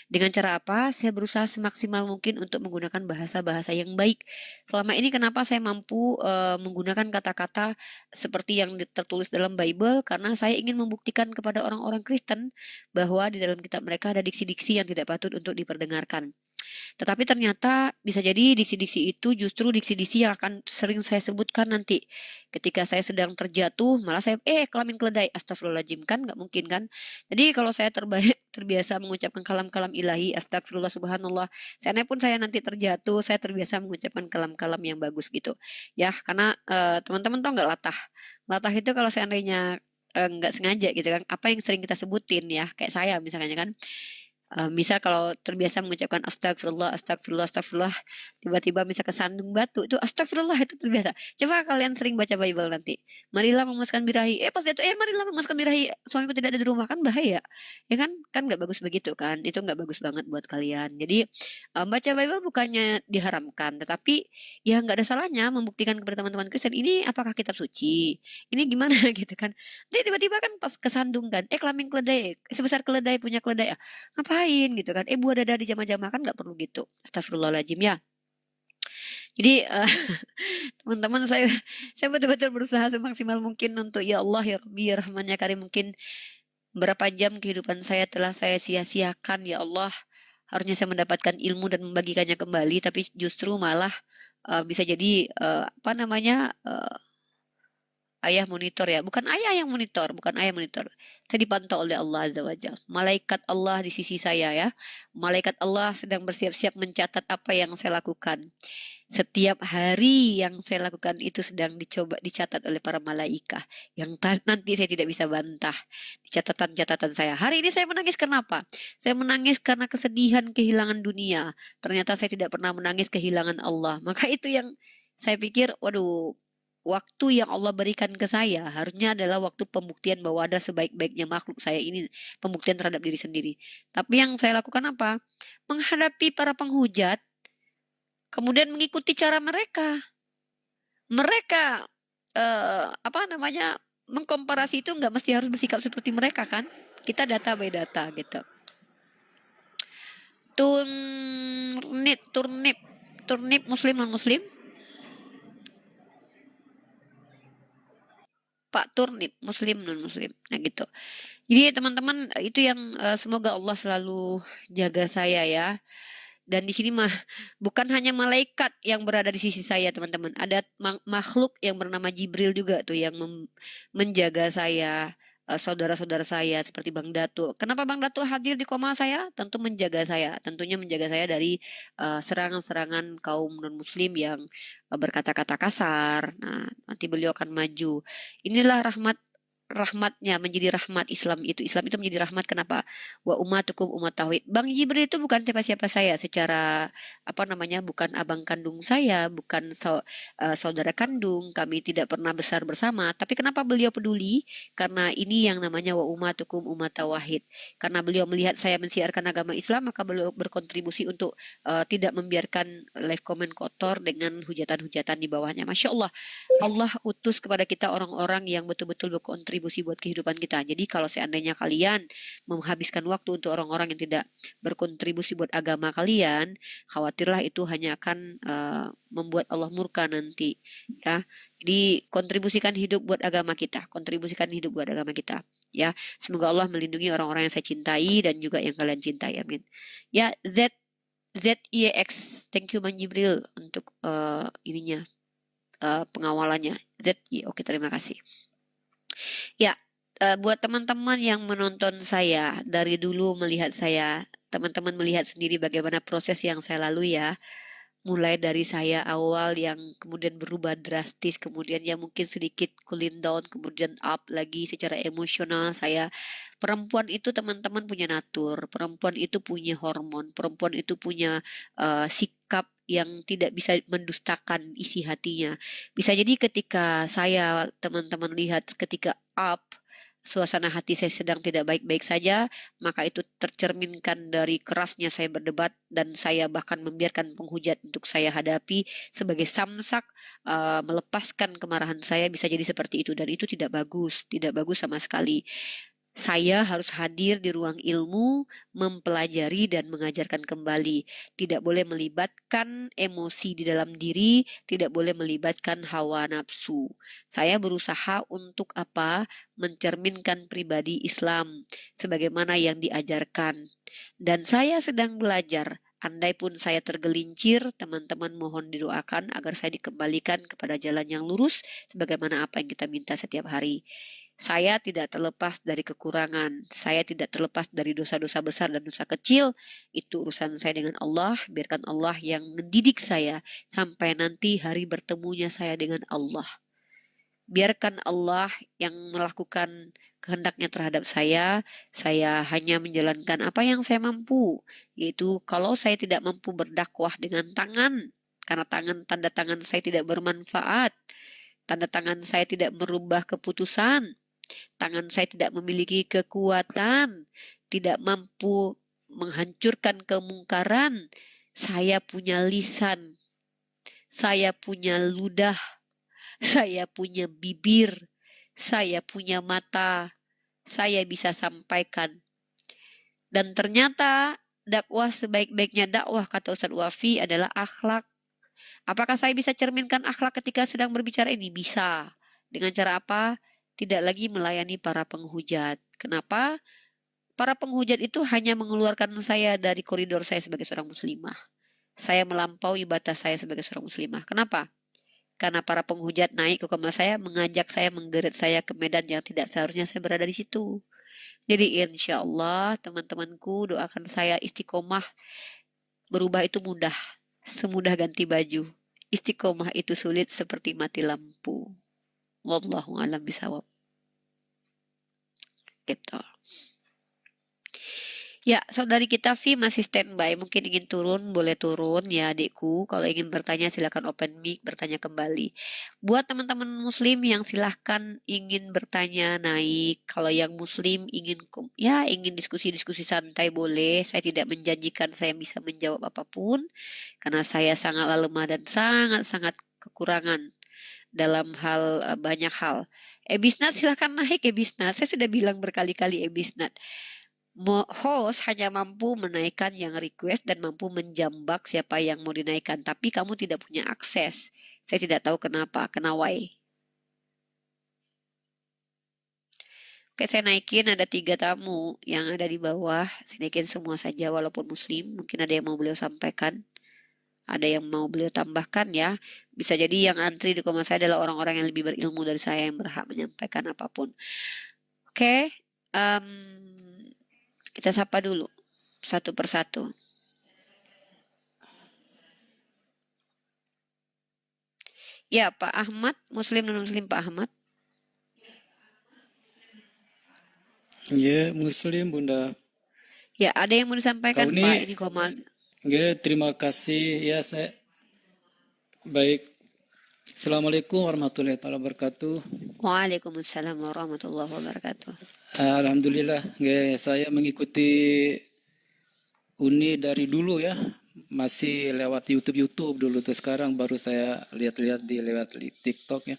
Dengan cara apa? Saya berusaha semaksimal mungkin untuk menggunakan bahasa-bahasa yang baik. Selama ini kenapa saya mampu menggunakan kata-kata seperti yang tertulis dalam Bible? Karena saya ingin membuktikan kepada orang-orang Kristen bahwa di dalam kitab mereka ada diksi-diksi yang tidak patut untuk diperdengarkan. Tetapi ternyata bisa jadi diksi-diksi itu justru diksi-diksi yang akan sering saya sebutkan nanti. Ketika saya sedang terjatuh, malah saya, kelamin keledai. Astagfirullahaladzim, kan nggak mungkin kan. Jadi kalau saya terbiasa mengucapkan kalam-kalam ilahi, astagfirullah subhanallah. Seandainya pun saya nanti terjatuh, saya terbiasa mengucapkan kalam-kalam yang bagus gitu. Ya, karena teman-teman tau nggak latah. Latah itu kalau seandainya nggak sengaja gitu kan. Apa yang sering kita sebutin ya, kayak saya misalnya kan. Misal kalau terbiasa mengucapkan astagfirullah, astagfirullah, astagfirullah, tiba-tiba misal kesandung batu, itu astagfirullah itu terbiasa. Coba kalian sering baca Bible nanti. Marilah memuaskan birahi. Pas dia tuh, marilah memuaskan birahi. Suamiku tidak ada di rumah, kan bahaya. Ya kan? Kan nggak bagus begitu kan. Itu nggak bagus banget buat kalian. Jadi baca Bible bukannya diharamkan, tetapi ya nggak ada salahnya membuktikan kepada teman-teman Kristen ini apakah kitab suci. Ini gimana gitu kan. Jadi tiba-tiba kan pas kesandung kan, kelamin keledai, sebesar keledai punya keledai. Ngapain gitu kan, buah dada di jamaah-jamaah kan nggak perlu gitu. Astagfirullahaladzim ya. Jadi teman-teman saya betul-betul berusaha semaksimal mungkin untuk ya Allah ya Rabbi ya Rahman ya Karim. Mungkin berapa jam kehidupan saya telah saya sia-siakan ya Allah. Harusnya saya mendapatkan ilmu dan membagikannya kembali, tapi justru malah bisa jadi ayah monitor ya, bukan ayah yang monitor, saya dipantau oleh Allah Azza wa Jalla. Malaikat Allah di sisi saya ya, malaikat Allah sedang bersiap-siap mencatat apa yang saya lakukan. Setiap hari yang saya lakukan itu sedang dicatat oleh para malaikat yang nanti saya tidak bisa bantah di catatan-catatan saya. Hari ini saya menangis kenapa? Saya menangis karena kesedihan kehilangan dunia. Ternyata saya tidak pernah menangis kehilangan Allah. Maka itu yang saya pikir, waduh, waktu yang Allah berikan ke saya harusnya adalah waktu pembuktian bahwa ada sebaik-baiknya makhluk saya ini, pembuktian terhadap diri sendiri. Tapi yang saya lakukan apa? Menghadapi para penghujat, kemudian mengikuti cara mereka. Mereka mengkomparasi itu nggak mesti harus bersikap seperti mereka kan? Kita data by data gitu. Turnip muslim non muslim. Pak Turnip, muslim non muslim, nah gitu. Jadi teman-teman itu yang semoga Allah selalu jaga saya ya. Dan di sini bukan hanya malaikat yang berada di sisi saya teman-teman, ada makhluk yang bernama Jibril juga tuh yang menjaga saya. Saudara-saudara saya seperti Bang Datu. Kenapa Bang Datu hadir di koma saya? Tentu menjaga saya. Tentunya menjaga saya dari serangan-serangan kaum non-muslim yang berkata-kata kasar. Nah, nanti beliau akan maju. Inilah rahmatnya menjadi rahmat Islam itu menjadi rahmat. Kenapa? Wa ummatukum umat tauhid. Bang Jibril itu bukan siapa-siapa saya secara bukan abang kandung saya, bukan saudara kandung, kami tidak pernah besar bersama. Tapi kenapa beliau peduli? Karena ini yang namanya wa ummatukum umat tauhid. Karena beliau melihat saya mensiarkan agama Islam, maka beliau berkontribusi untuk tidak membiarkan live comment kotor dengan hujatan-hujatan di bawahnya. Masya Allah, Allah utus kepada kita orang-orang yang betul-betul berkontribusi buat kehidupan kita. Jadi kalau seandainya kalian menghabiskan waktu untuk orang-orang yang tidak berkontribusi buat agama kalian, khawatirlah itu hanya akan membuat Allah murka nanti ya. Jadi kontribusikan hidup buat agama kita, Ya, semoga Allah melindungi orang-orang yang saya cintai dan juga yang kalian cintai. Amin. Ya, ZIEX, thank you Bang Jibril untuk ininya pengawalannya. Oke, terima kasih. Ya, buat teman-teman yang menonton saya dari dulu melihat saya, teman-teman melihat sendiri bagaimana proses yang saya lalui ya. Mulai dari saya awal yang kemudian berubah drastis, kemudian yang mungkin sedikit cooling down, kemudian up lagi secara emosional saya. Perempuan itu teman-teman punya natur, perempuan itu punya hormon, perempuan itu punya sikap yang tidak bisa mendustakan isi hatinya. Bisa jadi ketika saya teman-teman lihat ketika up, suasana hati saya sedang tidak baik-baik saja, maka itu tercerminkan dari kerasnya saya berdebat dan saya bahkan membiarkan penghujat untuk saya hadapi sebagai samsak melepaskan kemarahan saya, bisa jadi seperti itu, dan itu tidak bagus sama sekali. Saya harus hadir di ruang ilmu, mempelajari dan mengajarkan kembali. Tidak boleh melibatkan emosi di dalam diri, tidak boleh melibatkan hawa nafsu. Saya berusaha untuk apa? Mencerminkan pribadi Islam sebagaimana yang diajarkan. Dan saya sedang belajar. Andai pun saya tergelincir, teman-teman mohon didoakan agar saya dikembalikan kepada jalan yang lurus sebagaimana apa yang kita minta setiap hari. Saya tidak terlepas dari kekurangan, saya tidak terlepas dari dosa-dosa besar dan dosa kecil. Itu urusan saya dengan Allah, biarkan Allah yang mendidik saya sampai nanti hari bertemunya saya dengan Allah. Biarkan Allah yang melakukan kehendaknya terhadap saya hanya menjalankan apa yang saya mampu. Yaitu kalau saya tidak mampu berdakwah dengan tangan, karena tanda tangan saya tidak bermanfaat, tanda tangan saya tidak merubah keputusan, tangan saya tidak memiliki kekuatan, tidak mampu menghancurkan kemungkaran. Saya punya lisan, saya punya ludah, saya punya bibir, saya punya mata, saya bisa sampaikan. Dan ternyata dakwah sebaik-baiknya dakwah, kata Ustaz Wafi, adalah akhlak. Apakah saya bisa cerminkan akhlak ketika sedang berbicara ini? Bisa. Dengan cara apa? Tidak lagi melayani para penghujat. Kenapa? Para penghujat itu hanya mengeluarkan saya dari koridor saya sebagai seorang muslimah. Saya melampaui batas saya sebagai seorang muslimah. Kenapa? Karena para penghujat naik ke kamar saya, mengajak saya, menggeret saya ke medan yang tidak seharusnya saya berada di situ. Jadi insya Allah teman-temanku doakan saya istiqomah. Berubah itu mudah, semudah ganti baju. Istiqomah itu sulit seperti mati lampu. Wallahu a'lam bishawab. Gitu. Ya, saudari kita Vi masih standby. Mungkin ingin turun, boleh turun ya adikku. Kalau ingin bertanya silakan open mic, bertanya kembali. Buat teman-teman muslim yang silahkan ingin bertanya naik. Kalau yang muslim ingin diskusi-diskusi santai boleh. Saya tidak menjanjikan saya bisa menjawab apapun. Karena saya sangatlah lemah dan sangat-sangat kekurangan dalam hal banyak hal. Ebisnat silahkan naik Ebisnat. Saya sudah bilang berkali-kali Ebisnat. Host hanya mampu menaikkan yang request dan mampu menjambak siapa yang mau dinaikkan. Tapi kamu tidak punya akses. Saya tidak tahu kenapa. Kenawai. Oke, saya naikin ada 3 tamu yang ada di bawah. Saya naikin semua saja walaupun muslim. Mungkin ada yang mau beliau sampaikan. Ada yang mau beliau tambahkan ya. Bisa jadi yang antri di koma saya adalah orang-orang yang lebih berilmu dari saya yang berhak menyampaikan apapun. Oke. Kita sapa dulu satu persatu. Ya, Pak Ahmad, muslim dan muslim Pak Ahmad. Ya, muslim Bunda. Ya, ada yang mau disampaikan Kau Pak? ini, Ini Komal. ya, terima kasih ya saya. Baik. Assalamualaikum warahmatullahi wabarakatuh. Waalaikumsalam warahmatullahi wabarakatuh. Alhamdulillah, ya, saya mengikuti Uni dari dulu ya. Masih lewat YouTube dulu tuh, sekarang baru saya lihat-lihat lewat TikTok ya.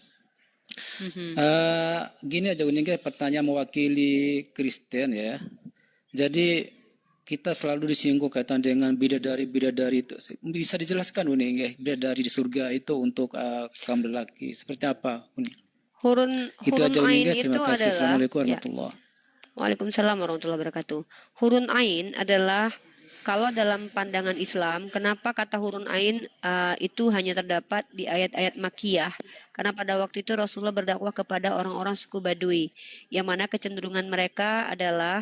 Gini aja Uni, pertanyaan mewakili Kristen ya. Jadi kita selalu disinggung kaitan dengan bidadari itu. Bisa dijelaskan Uni, bidadari di surga itu untuk kaum lelaki seperti apa Uni? Hurun Itu aja Uni, ain terima itu kasih. adalah Assalamualaikum ya. warahmatullahi. Waalaikumsalam warahmatullahi wabarakatuh. Hurun ain adalah kalau dalam pandangan Islam, kenapa kata hurun ain itu hanya terdapat di ayat-ayat Makkiyah? Karena pada waktu itu Rasulullah berdakwah kepada orang-orang suku Badui, yang mana kecenderungan mereka adalah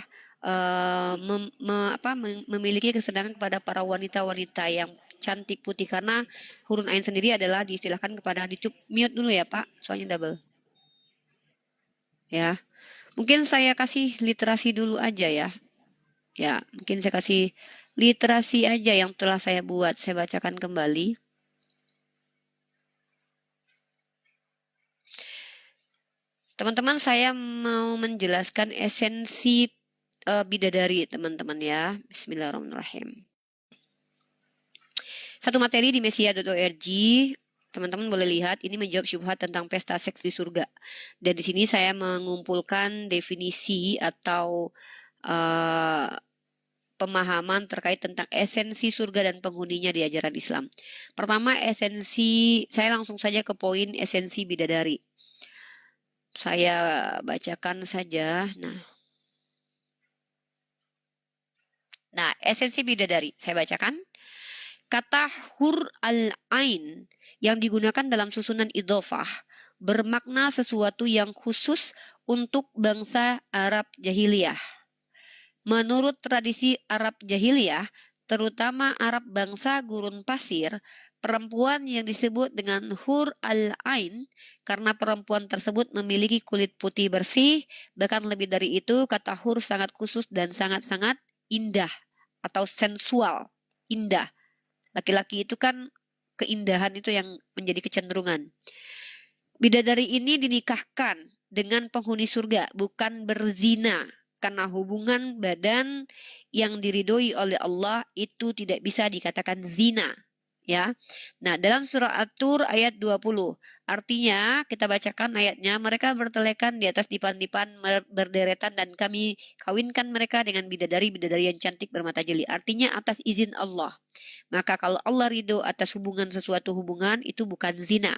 memiliki kesenangan kepada para wanita-wanita yang cantik putih, karena hurun ain sendiri adalah diistilahkan kepada mute dulu ya Pak, soalnya double. Ya, mungkin saya kasih literasi dulu aja ya. Ya, mungkin saya kasih literasi aja yang telah saya buat. Saya bacakan kembali. Teman-teman, saya mau menjelaskan esensi bidadari, teman-teman ya. Bismillahirrahmanirrahim. Satu materi di mesia.org. Teman-teman boleh lihat, ini menjawab syubhat tentang pesta seks di surga. Dan di sini saya mengumpulkan definisi atau pemahaman terkait tentang esensi surga dan penghuninya di ajaran Islam. Pertama, saya langsung saja ke poin esensi bidadari. Saya bacakan saja. Nah, esensi bidadari, saya bacakan. Kata hur al-ain yang digunakan dalam susunan idhofah bermakna sesuatu yang khusus untuk bangsa Arab jahiliyah. Menurut tradisi Arab jahiliyah, terutama Arab bangsa gurun pasir, perempuan yang disebut dengan hur al-ain karena perempuan tersebut memiliki kulit putih bersih, bahkan lebih dari itu kata hur sangat khusus dan sangat-sangat indah atau sensual, indah. Laki-laki itu kan keindahan itu yang menjadi kecenderungan. Bidadari ini dinikahkan dengan penghuni surga, bukan berzina. Karena hubungan badan yang diridhoi oleh Allah itu tidak bisa dikatakan zina. Ya. Nah, dalam surah At-Tur ayat 20, artinya kita bacakan ayatnya, mereka bertelekan di atas dipan-dipan berderetan dan kami kawinkan mereka dengan bidadari-bidadari yang cantik bermata jeli. Artinya atas izin Allah. Maka kalau Allah ridho atas sesuatu hubungan itu bukan zina.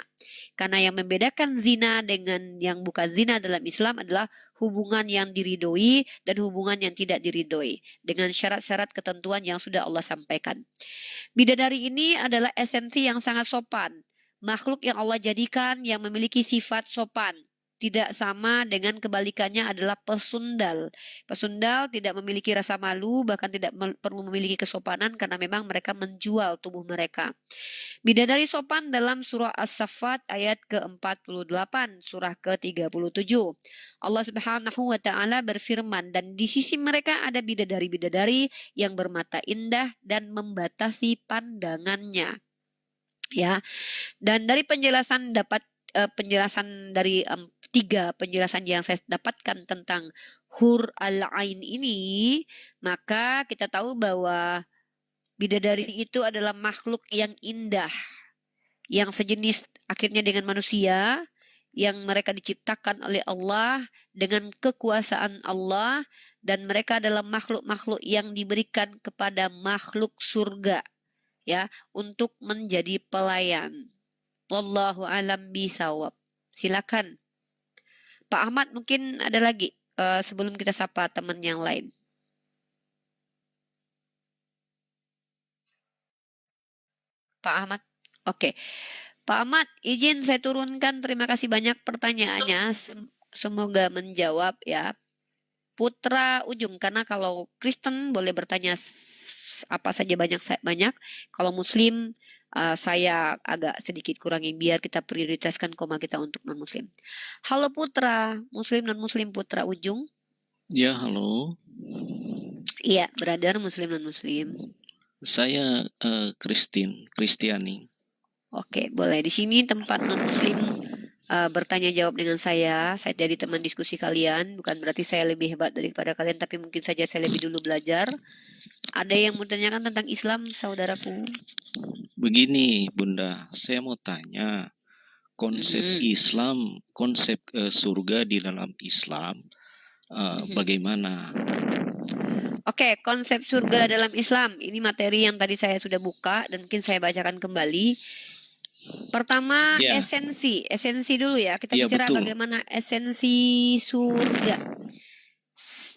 Karena yang membedakan zina dengan yang bukan zina dalam Islam adalah hubungan yang diridhoi dan hubungan yang tidak diridhoi dengan syarat-syarat ketentuan yang sudah Allah sampaikan. Bidadari ini adalah esensi yang sangat sopan, makhluk yang Allah jadikan yang memiliki sifat sopan. Tidak sama dengan kebalikannya adalah pesundal. Pesundal tidak memiliki rasa malu, bahkan tidak perlu memiliki kesopanan karena memang mereka menjual tubuh mereka. Bidadari sopan dalam surah As-Saffat ayat ke-48, surah ke-37. Allah Subhanahu wa taala berfirman, dan di sisi mereka ada bidadari-bidadari yang bermata indah dan membatasi pandangannya. Ya. Dan dari penjelasan dari 3 penjelasan yang saya dapatkan tentang hur al-ain ini, maka kita tahu bahwa bidadari itu adalah makhluk yang indah, yang sejenis akhirnya dengan manusia, yang mereka diciptakan oleh Allah dengan kekuasaan Allah, dan mereka adalah makhluk-makhluk yang diberikan kepada makhluk surga, ya, untuk menjadi pelayan. Wallahu alam bisawab. Silakan. Pak Ahmad mungkin ada lagi sebelum kita sapa teman yang lain. Pak Ahmad. Oke. Pak Ahmad, izin saya turunkan. Terima kasih banyak pertanyaannya. Semoga menjawab ya. Putra Ujung, karena kalau Kristen boleh bertanya apa saja banyak. Kalau Muslim saya agak sedikit kurangi biar kita prioritaskan koma kita untuk non-Muslim. Halo Putra, Muslim non-Muslim Putra Ujung. Ya, halo. Iya, brother Muslim non-Muslim. Saya Kristiani. Oke, boleh. Di sini tempat non-Muslim bertanya jawab dengan saya. Saya jadi teman diskusi kalian. Bukan berarti saya lebih hebat daripada kalian, tapi mungkin saja saya lebih dulu belajar. Ada yang mau tanyakan tentang Islam, saudaraku? Begini, Bunda, saya mau tanya konsep Islam, konsep surga di dalam Islam, bagaimana? Oke, konsep surga dalam Islam. Ini materi yang tadi saya sudah buka dan mungkin saya bacakan kembali. Pertama, esensi dulu ya. Kita bicara betul. bagaimana esensi surga.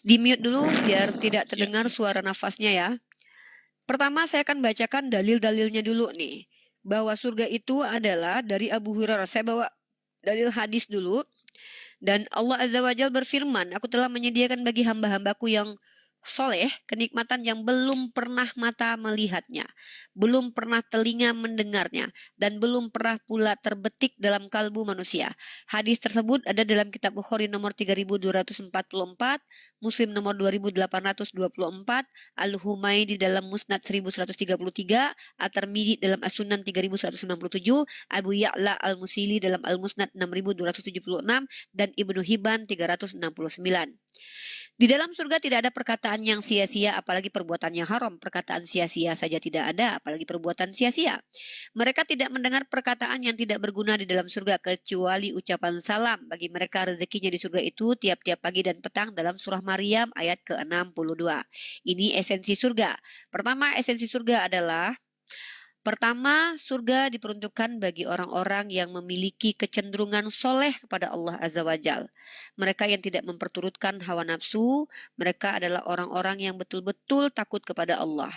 Di mute dulu biar tidak Ya. terdengar suara nafasnya ya. Pertama saya akan bacakan dalil-dalilnya dulu nih. Bahwa surga itu adalah dari Abu Hurairah. Saya bawa dalil hadis dulu. Dan Allah Azza wa Jalla berfirman, aku telah menyediakan bagi hamba-hambaku yang soleh kenikmatan yang belum pernah mata melihatnya, belum pernah telinga mendengarnya, dan belum pernah pula terbetik dalam kalbu manusia. Hadis tersebut ada dalam kitab Bukhari nomor 3244, Muslim nomor 2824, Al-Humaydi dalam Musnad 1133, At-Tirmidzi dalam As-Sunan 3197, Abu Ya'la Al-Musili dalam Al-Musnad 6276, dan Ibnu Hibban 369. Di dalam surga tidak ada perkataan yang sia-sia apalagi perbuatan yang haram. Perkataan sia-sia saja tidak ada apalagi perbuatan sia-sia. Mereka tidak mendengar perkataan yang tidak berguna di dalam surga kecuali ucapan salam. Bagi mereka rezekinya di surga itu tiap-tiap pagi dan petang dalam surah Maryam ayat ke-62. Ini esensi surga. Pertama, esensi surga adalah pertama, surga diperuntukkan bagi orang-orang yang memiliki kecenderungan soleh kepada Allah Azza wa Jal. Mereka yang tidak memperturutkan hawa nafsu, mereka adalah orang-orang yang betul-betul takut kepada Allah.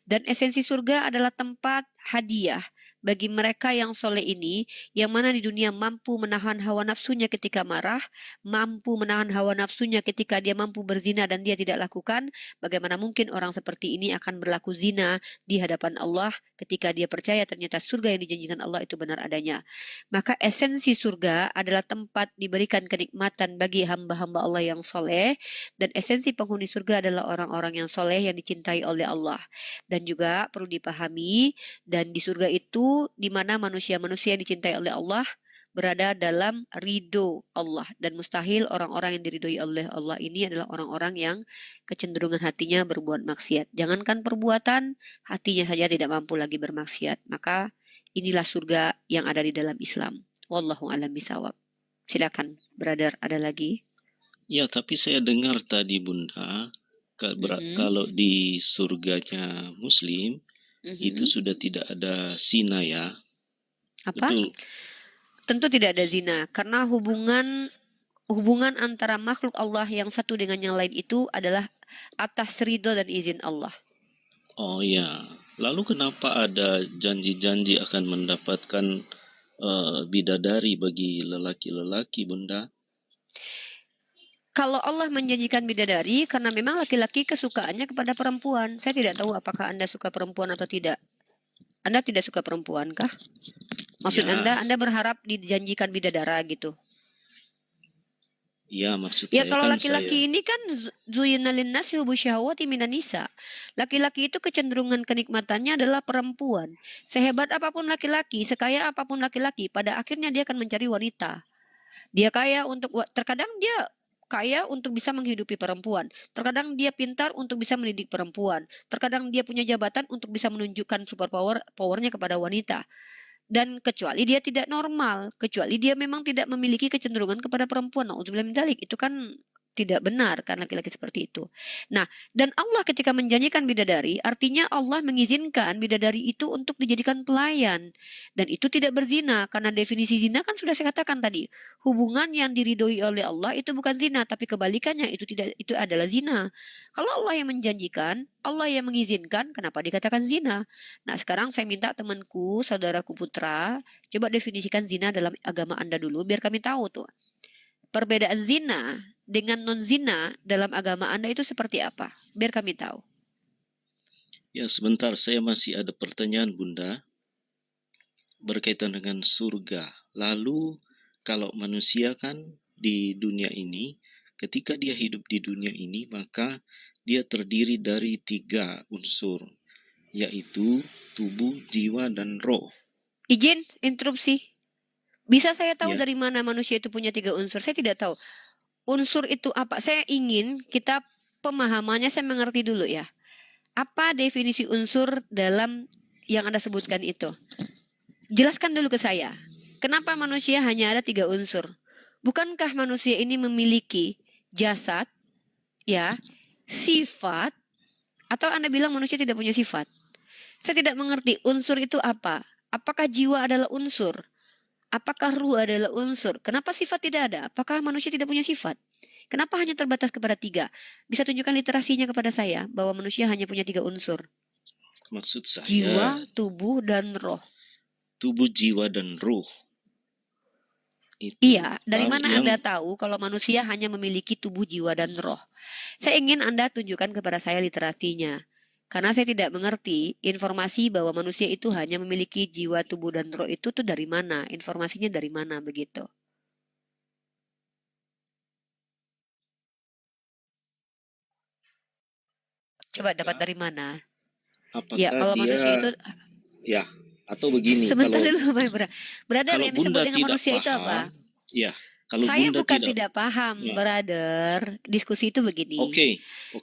Dan esensi surga adalah tempat hadiah bagi mereka yang soleh ini, yang mana di dunia mampu menahan hawa nafsunya ketika marah, mampu menahan hawa nafsunya ketika dia mampu berzina dan dia tidak lakukan. Bagaimana mungkin orang seperti ini akan berlaku zina di hadapan Allah ketika dia percaya ternyata surga yang dijanjikan Allah itu benar adanya. Maka esensi surga adalah tempat diberikan kenikmatan bagi hamba-hamba Allah yang soleh, dan esensi penghuni surga adalah orang-orang yang soleh yang dicintai oleh Allah. Dan juga perlu dipahami, dan di surga itu di mana manusia-manusia yang dicintai oleh Allah berada dalam ridho Allah, dan mustahil orang-orang yang diridhoi oleh Allah ini adalah orang-orang yang kecenderungan hatinya berbuat maksiat. Jangankan perbuatan, hatinya saja tidak mampu lagi bermaksiat. Maka inilah surga yang ada di dalam Islam. Wallahu a'lam bishawab. Silakan, brother, ada lagi? Ya, tapi saya dengar tadi Bunda, kalau di surganya Muslim itu sudah tidak ada zina ya. Apa? Betul. Tentu tidak ada zina, karena hubungan antara makhluk Allah yang satu dengan yang lain itu adalah atas ridho dan izin Allah. Oh ya, lalu kenapa ada janji-janji akan mendapatkan bidadari bagi lelaki-lelaki, Bunda? Kalau Allah menjanjikan bidadari, karena memang laki-laki kesukaannya kepada perempuan. Saya tidak tahu apakah Anda suka perempuan atau tidak. Anda tidak suka perempuan kah? Maksud Ya. Anda berharap dijanjikan bidadara gitu? Ya, maksud Ya, saya kalau kan laki-laki saya. ini kan zuyyina linnasi hubbu syahawati minan nisa. Laki-laki itu kecenderungan kenikmatannya adalah perempuan. Sehebat apapun laki-laki, sekaya apapun laki-laki, pada akhirnya dia akan mencari wanita. Dia kaya terkadang dia kaya untuk bisa menghidupi perempuan. Terkadang dia pintar untuk bisa mendidik perempuan. Terkadang dia punya jabatan untuk bisa menunjukkan powernya kepada wanita. Dan kecuali dia tidak normal, kecuali dia memang tidak memiliki kecenderungan kepada perempuan. Nauzubillah min dzalik, itu kan tidak benar kan laki-laki seperti itu. Nah, dan Allah ketika menjanjikan bidadari, artinya Allah mengizinkan bidadari itu untuk dijadikan pelayan. Dan itu tidak berzina, karena definisi zina kan sudah saya katakan tadi. Hubungan yang diridhoi oleh Allah itu bukan zina, tapi kebalikannya itu adalah zina. Kalau Allah yang menjanjikan, Allah yang mengizinkan, kenapa dikatakan zina? Nah, sekarang saya minta temanku, saudaraku putra, coba definisikan zina dalam agama Anda dulu, biar kami tahu tuh. Perbedaan zina dengan non-zina dalam agama Anda itu seperti apa? Biar kami tahu. Ya, sebentar, saya masih ada pertanyaan, Bunda, berkaitan dengan surga. Lalu, kalau manusia kan di dunia ini, ketika dia hidup di dunia ini, maka dia terdiri dari 3 unsur, yaitu tubuh, jiwa, dan roh. Izin interupsi. Bisa saya tahu Ya. dari mana manusia itu punya 3 unsur? Saya tidak tahu. Unsur itu apa? Saya ingin kita pemahamannya saya mengerti dulu ya. Apa definisi unsur dalam yang Anda sebutkan itu? Jelaskan dulu ke saya. Kenapa manusia hanya ada 3 unsur? Bukankah manusia ini memiliki jasad, ya, sifat, atau Anda bilang manusia tidak punya sifat? Saya tidak mengerti unsur itu apa. Apakah jiwa adalah unsur? Apakah ruh adalah unsur? Kenapa sifat tidak ada? Apakah manusia tidak punya sifat? Kenapa hanya terbatas kepada 3? Bisa tunjukkan literasinya kepada saya bahwa manusia hanya punya 3 unsur. Maksud saya Jiwa, tubuh, dan roh. tubuh, jiwa, dan ruh. Itu Iya, dari hal mana yang Anda tahu kalau manusia hanya memiliki tubuh, jiwa, dan roh? Saya ingin Anda tunjukkan kepada saya literasinya. Karena saya tidak mengerti informasi bahwa manusia itu hanya memiliki jiwa, tubuh, dan roh itu tuh dari mana? Informasinya dari mana begitu? Coba dapat dari mana? Ya, apakah kalau manusia itu ya atau begini, sebentar kalau dulu, my brother. Brother, kalau yang disebut Bunda dengan tidak manusia itu apa? paham, ya kalau Saya Bunda bukan tidak, tidak paham, ya, brother. Diskusi itu begini. oke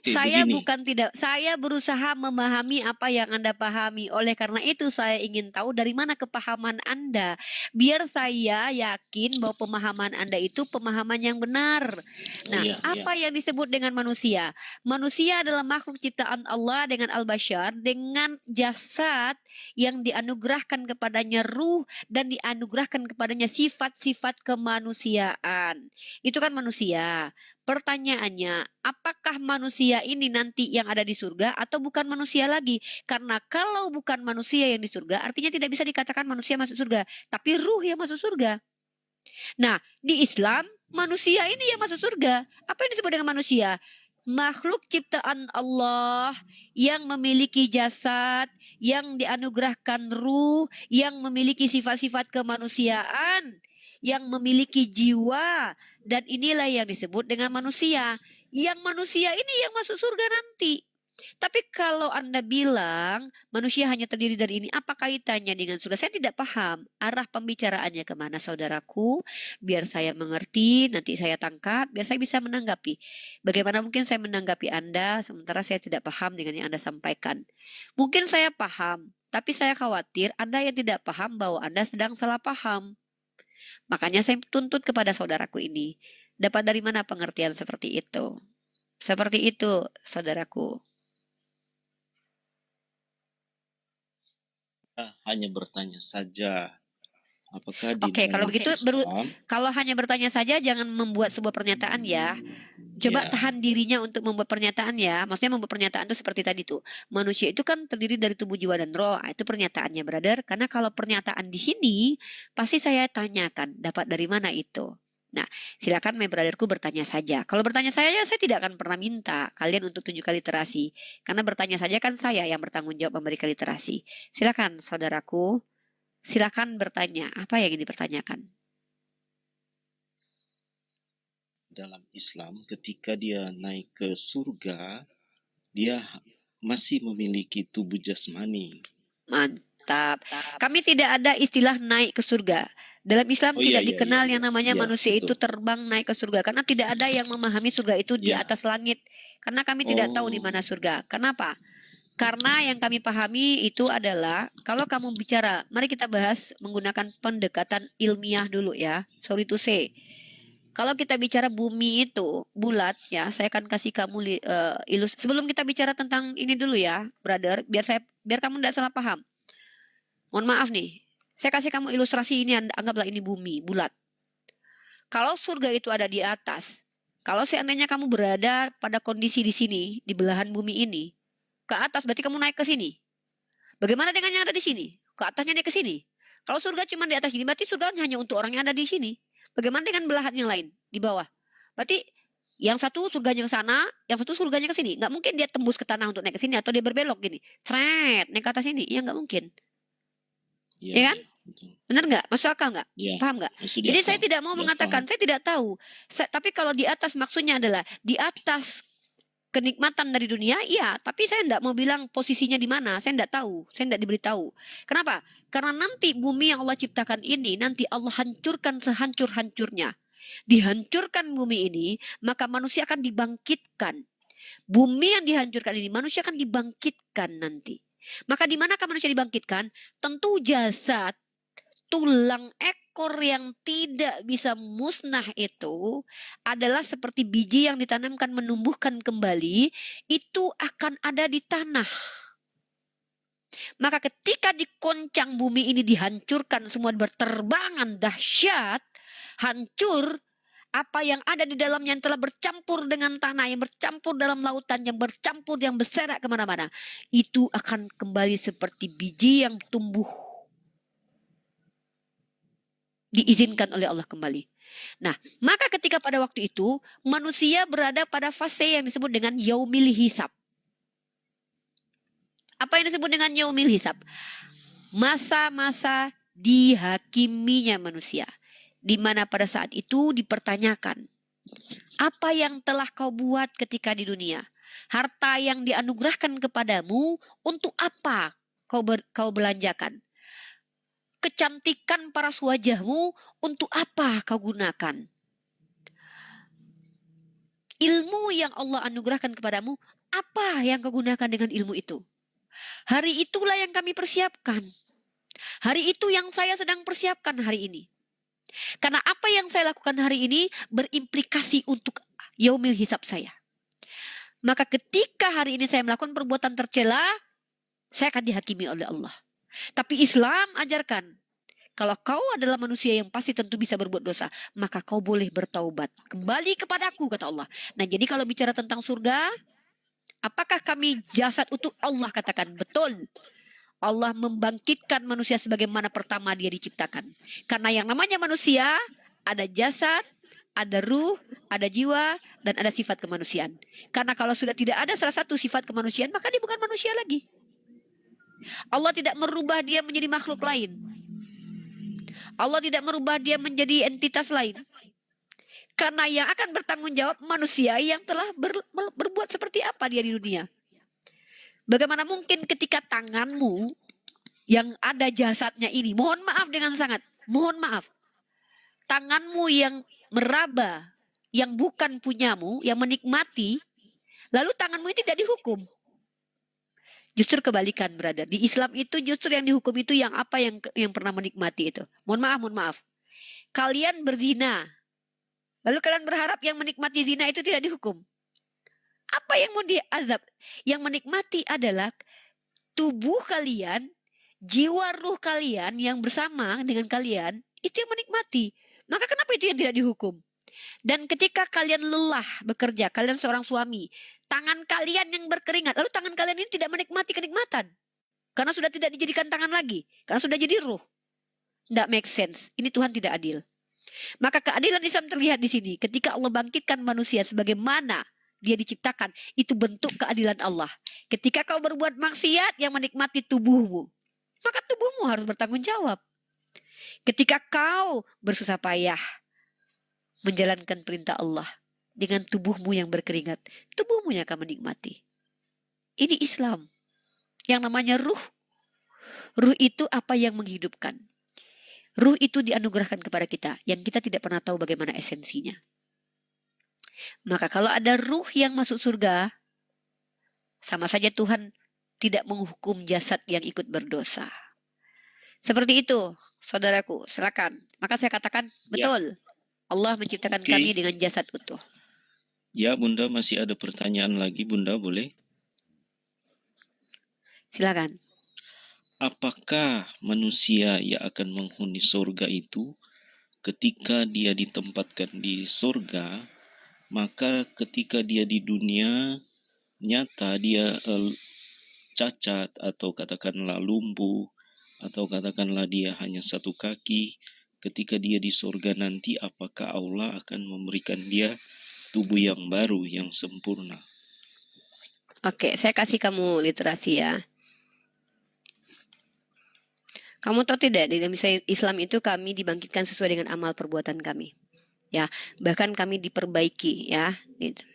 Saya begini. bukan tidak, saya berusaha memahami apa yang Anda pahami. Oleh karena itu saya ingin tahu dari mana kepahaman Anda. Biar saya yakin bahwa pemahaman Anda itu pemahaman yang benar. Nah, Iya, apa yang disebut dengan manusia? Manusia adalah makhluk ciptaan Allah dengan al-bashar, dengan jasad yang dianugerahkan kepadanya ruh dan dianugerahkan kepadanya sifat-sifat kemanusiaan. Itu kan manusia. Pertanyaannya, apakah manusia ini nanti yang ada di surga atau bukan manusia lagi? Karena kalau bukan manusia yang di surga, artinya tidak bisa dikatakan manusia masuk surga, tapi ruh yang masuk surga. Nah, di Islam, manusia ini yang masuk surga. Apa yang disebut dengan manusia? Makhluk ciptaan Allah yang memiliki jasad, yang dianugerahkan ruh, yang memiliki sifat-sifat kemanusiaan, yang memiliki jiwa, dan inilah yang disebut dengan manusia. Yang manusia ini yang masuk surga nanti. Tapi kalau Anda bilang manusia hanya terdiri dari ini, apa kaitannya dengan surga? Saya tidak paham arah pembicaraannya kemana, saudaraku. Biar saya mengerti, nanti saya tangkap, biar saya bisa menanggapi. Bagaimana mungkin saya menanggapi Anda sementara saya tidak paham dengan yang Anda sampaikan? Mungkin saya paham, tapi saya khawatir Anda yang tidak paham bahwa Anda sedang salah paham. Makanya saya tuntut kepada saudaraku ini. Dapat dari mana pengertian seperti itu? Seperti itu, saudaraku. Hanya bertanya saja, apakah di Oke, kalau dalam begitu Islam, kalau hanya bertanya saja jangan membuat sebuah pernyataan ya. Coba ya, tahan dirinya untuk membuat pernyataan ya. Maksudnya membuat pernyataan itu seperti tadi tuh. Manusia itu kan terdiri dari tubuh, jiwa, dan roh. Ah, itu pernyataannya, brother. Karena kalau pernyataan di sini pasti saya tanyakan dapat dari mana itu. Nah, silakan my brotherku bertanya saja. Kalau bertanya saya tidak akan pernah minta kalian untuk tunjukkan literasi. Karena bertanya saja kan saya yang bertanggung jawab memberikan literasi. Silakan saudaraku. Silakan bertanya, apa yang ingin dipertanyakan? dalam Islam ketika dia naik ke surga, dia masih memiliki tubuh jasmani. Mantap. Kami tidak ada istilah naik ke surga. Dalam Islam Oh, tidak iya, dikenal iya, yang namanya iya, manusia itu betul. terbang naik ke surga. Karena tidak ada yang memahami surga itu di Ya. atas langit. Karena kami tidak tahu di mana surga. Kenapa? Karena yang kami pahami itu adalah kalau kamu bicara, mari kita bahas menggunakan pendekatan ilmiah dulu ya. Sorry to say. Kalau kita bicara bumi itu bulat ya, saya akan kasih kamu sebelum kita bicara tentang ini dulu ya, brother, biar kamu tidak salah paham. Mohon maaf nih, saya kasih kamu ilustrasi ini, anggaplah ini bumi bulat. Kalau surga itu ada di atas, kalau seandainya kamu berada pada kondisi di sini, di belahan bumi ini, ke atas berarti kamu naik ke sini. Bagaimana dengan yang ada di sini? Ke atasnya naik ke sini. Kalau surga cuma di atas sini, berarti surga hanya untuk orang yang ada di sini. Bagaimana dengan belahan yang lain di bawah? Berarti yang satu surganya ke sana, yang satu surganya ke sini. Nggak mungkin dia tembus ke tanah untuk naik ke sini atau dia berbelok gini. Naik ke atas ini. Ya nggak mungkin. Ya, Ya kan? betul. Benar nggak? Masuk akal nggak? Ya, Paham nggak? maksud Jadi dia saya paham. tidak mau Ya, mengatakan, paham. saya tidak tahu. Tapi kalau di atas maksudnya adalah di atas kenikmatan dari dunia, iya. Tapi saya tidak mau bilang posisinya di mana. Saya tidak tahu. Saya tidak diberitahu. Kenapa? Karena nanti bumi yang Allah ciptakan ini, nanti Allah hancurkan sehancur-hancurnya. Dihancurkan bumi ini, maka manusia akan dibangkitkan. Bumi yang dihancurkan ini, manusia akan dibangkitkan nanti. Maka di manakah manusia dibangkitkan? Tentu jasad, tulang ekor yang tidak bisa musnah itu adalah seperti biji yang ditanamkan menumbuhkan kembali, itu akan ada di tanah. Maka ketika dikoncang bumi ini dihancurkan, semua berterbangan dahsyat, hancur, Apa yang ada di dalamnya yang telah bercampur dengan tanah, yang bercampur dalam lautan, yang bercampur, yang berserak kemana-mana, itu akan kembali seperti biji yang tumbuh. Diizinkan oleh Allah kembali. Nah, maka ketika pada waktu itu, manusia berada pada fase yang disebut dengan yaumil hisab. Apa yang disebut dengan yaumil hisab? Masa-masa dihakiminya manusia. Di mana pada saat itu dipertanyakan, apa yang telah kau buat ketika di dunia? Harta yang dianugerahkan kepadamu, untuk apa kau belanjakan? Kecantikan paras wajahmu, untuk apa kau gunakan? Ilmu yang Allah anugerahkan kepadamu, apa yang kau gunakan dengan ilmu itu? Hari itulah yang kami persiapkan. Hari itu yang saya sedang persiapkan hari ini. Karena apa yang saya lakukan hari ini berimplikasi untuk yaumil hisab saya. Maka ketika hari ini saya melakukan perbuatan tercela, saya akan dihakimi oleh Allah. Tapi Islam ajarkan, kalau kau adalah manusia yang pasti tentu bisa berbuat dosa, maka kau boleh bertaubat. Kembali kepadaku, kata Allah. Nah, jadi kalau bicara tentang surga, apakah kami jasad utuh? Allah katakan, betul. Allah membangkitkan manusia sebagaimana pertama dia diciptakan. Karena yang namanya manusia, ada jasad, ada ruh, ada jiwa, dan ada sifat kemanusiaan. Karena kalau sudah tidak ada salah satu sifat kemanusiaan, maka dia bukan manusia lagi. Allah tidak merubah dia menjadi makhluk lain. Allah tidak merubah dia menjadi entitas lain. Karena yang akan bertanggung jawab manusia yang telah berbuat seperti apa dia di dunia. Bagaimana mungkin ketika tanganmu yang ada jasadnya ini, mohon maaf dengan sangat, mohon maaf. Tanganmu yang meraba, yang bukan punyamu, yang menikmati, lalu tanganmu itu tidak dihukum. Justru kebalikan, brother. Di Islam itu justru yang dihukum itu yang apa yang pernah menikmati itu. Mohon maaf. Kalian berzina. Lalu kalian berharap yang menikmati zina itu tidak dihukum. Apa yang mau diazab? Yang menikmati adalah tubuh kalian, jiwa ruh kalian yang bersama dengan kalian, itu yang menikmati. Maka kenapa itu yang tidak dihukum? Dan ketika kalian lelah bekerja, kalian seorang suami, tangan kalian yang berkeringat, lalu tangan kalian ini tidak menikmati kenikmatan. Karena sudah tidak dijadikan tangan lagi. Karena sudah jadi ruh. Tidak make sense. Ini Tuhan tidak adil. Maka keadilan Islam terlihat di sini. Ketika Allah bangkitkan manusia sebagaimana dia diciptakan, itu bentuk keadilan Allah. Ketika kau berbuat maksiat yang menikmati tubuhmu, maka tubuhmu harus bertanggung jawab. Ketika kau bersusah payah menjalankan perintah Allah dengan tubuhmu yang berkeringat, tubuhmu yang akan menikmati. Ini Islam. Yang namanya ruh. Ruh itu apa yang menghidupkan. Ruh itu dianugerahkan kepada kita yang kita tidak pernah tahu bagaimana esensinya. Maka kalau ada ruh yang masuk surga, sama saja Tuhan tidak menghukum jasad yang ikut berdosa. Seperti itu, saudaraku, silakan. Maka saya katakan, betul. Allah menciptakan kami dengan jasad utuh. Ya, Bunda, masih ada pertanyaan lagi, Bunda, boleh? Silakan. Apakah manusia yang akan menghuni surga itu ketika dia ditempatkan di surga, maka ketika dia di dunia nyata dia cacat atau katakanlah lumpuh atau katakanlah dia hanya satu kaki, ketika dia di surga nanti apakah Allah akan memberikan dia tubuh yang baru, yang sempurna? Oke, saya kasih kamu literasi ya. Kamu tahu tidak, di dalam Islam itu kami dibangkitkan sesuai dengan amal perbuatan kami. Ya, bahkan kami diperbaiki ya. Gitu.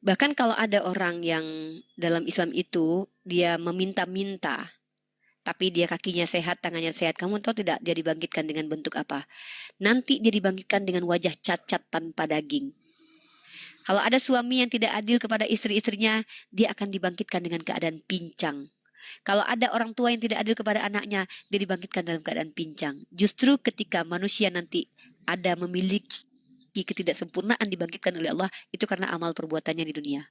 Bahkan kalau ada orang yang dalam Islam itu dia meminta-minta, tapi dia kakinya sehat, tangannya sehat, kamu tahu tidak dia dibangkitkan dengan bentuk apa? Nanti dia dibangkitkan dengan wajah cacat tanpa daging. Kalau ada suami yang tidak adil kepada istri-istrinya, dia akan dibangkitkan dengan keadaan pincang. Kalau ada orang tua yang tidak adil kepada anaknya, dia dibangkitkan dalam keadaan pincang. Justru ketika manusia nanti ada memiliki ketidaksempurnaan dibangkitkan oleh Allah, itu karena amal perbuatannya di dunia.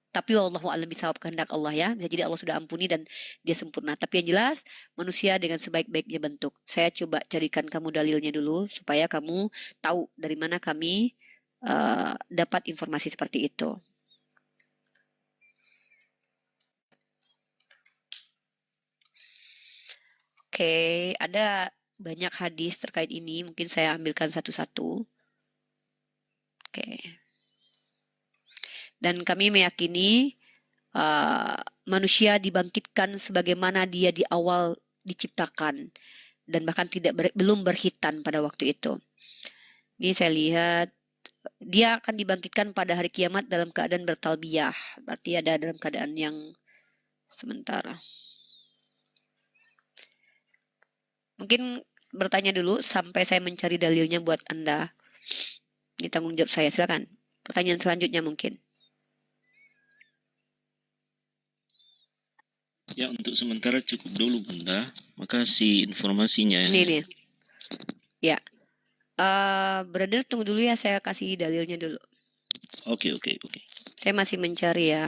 Tapi wallahu a'lam bishawab, kehendak Allah ya. Bisa jadi Allah sudah ampuni dan dia sempurna. Tapi yang jelas manusia dengan sebaik-baiknya bentuk. Saya coba carikan kamu dalilnya dulu supaya kamu tahu dari mana kami dapat informasi seperti itu. Oke, ada banyak hadis terkait ini. Mungkin saya ambilkan satu-satu. Oke. Dan kami meyakini manusia dibangkitkan sebagaimana dia di awal diciptakan dan bahkan belum berhitan pada waktu itu. Ini saya lihat dia akan dibangkitkan pada hari kiamat dalam keadaan bertalbiyah, berarti ada dalam keadaan yang sementara. Mungkin bertanya dulu sampai saya mencari dalilnya buat Anda. Ini tanggung jawab saya, silakan. Pertanyaan selanjutnya mungkin. Ya, untuk sementara cukup dulu Bunda. Makasih informasinya. Ini nih. Ya. Brother tunggu dulu ya, saya kasih dalilnya dulu. Oke. Saya masih mencari ya.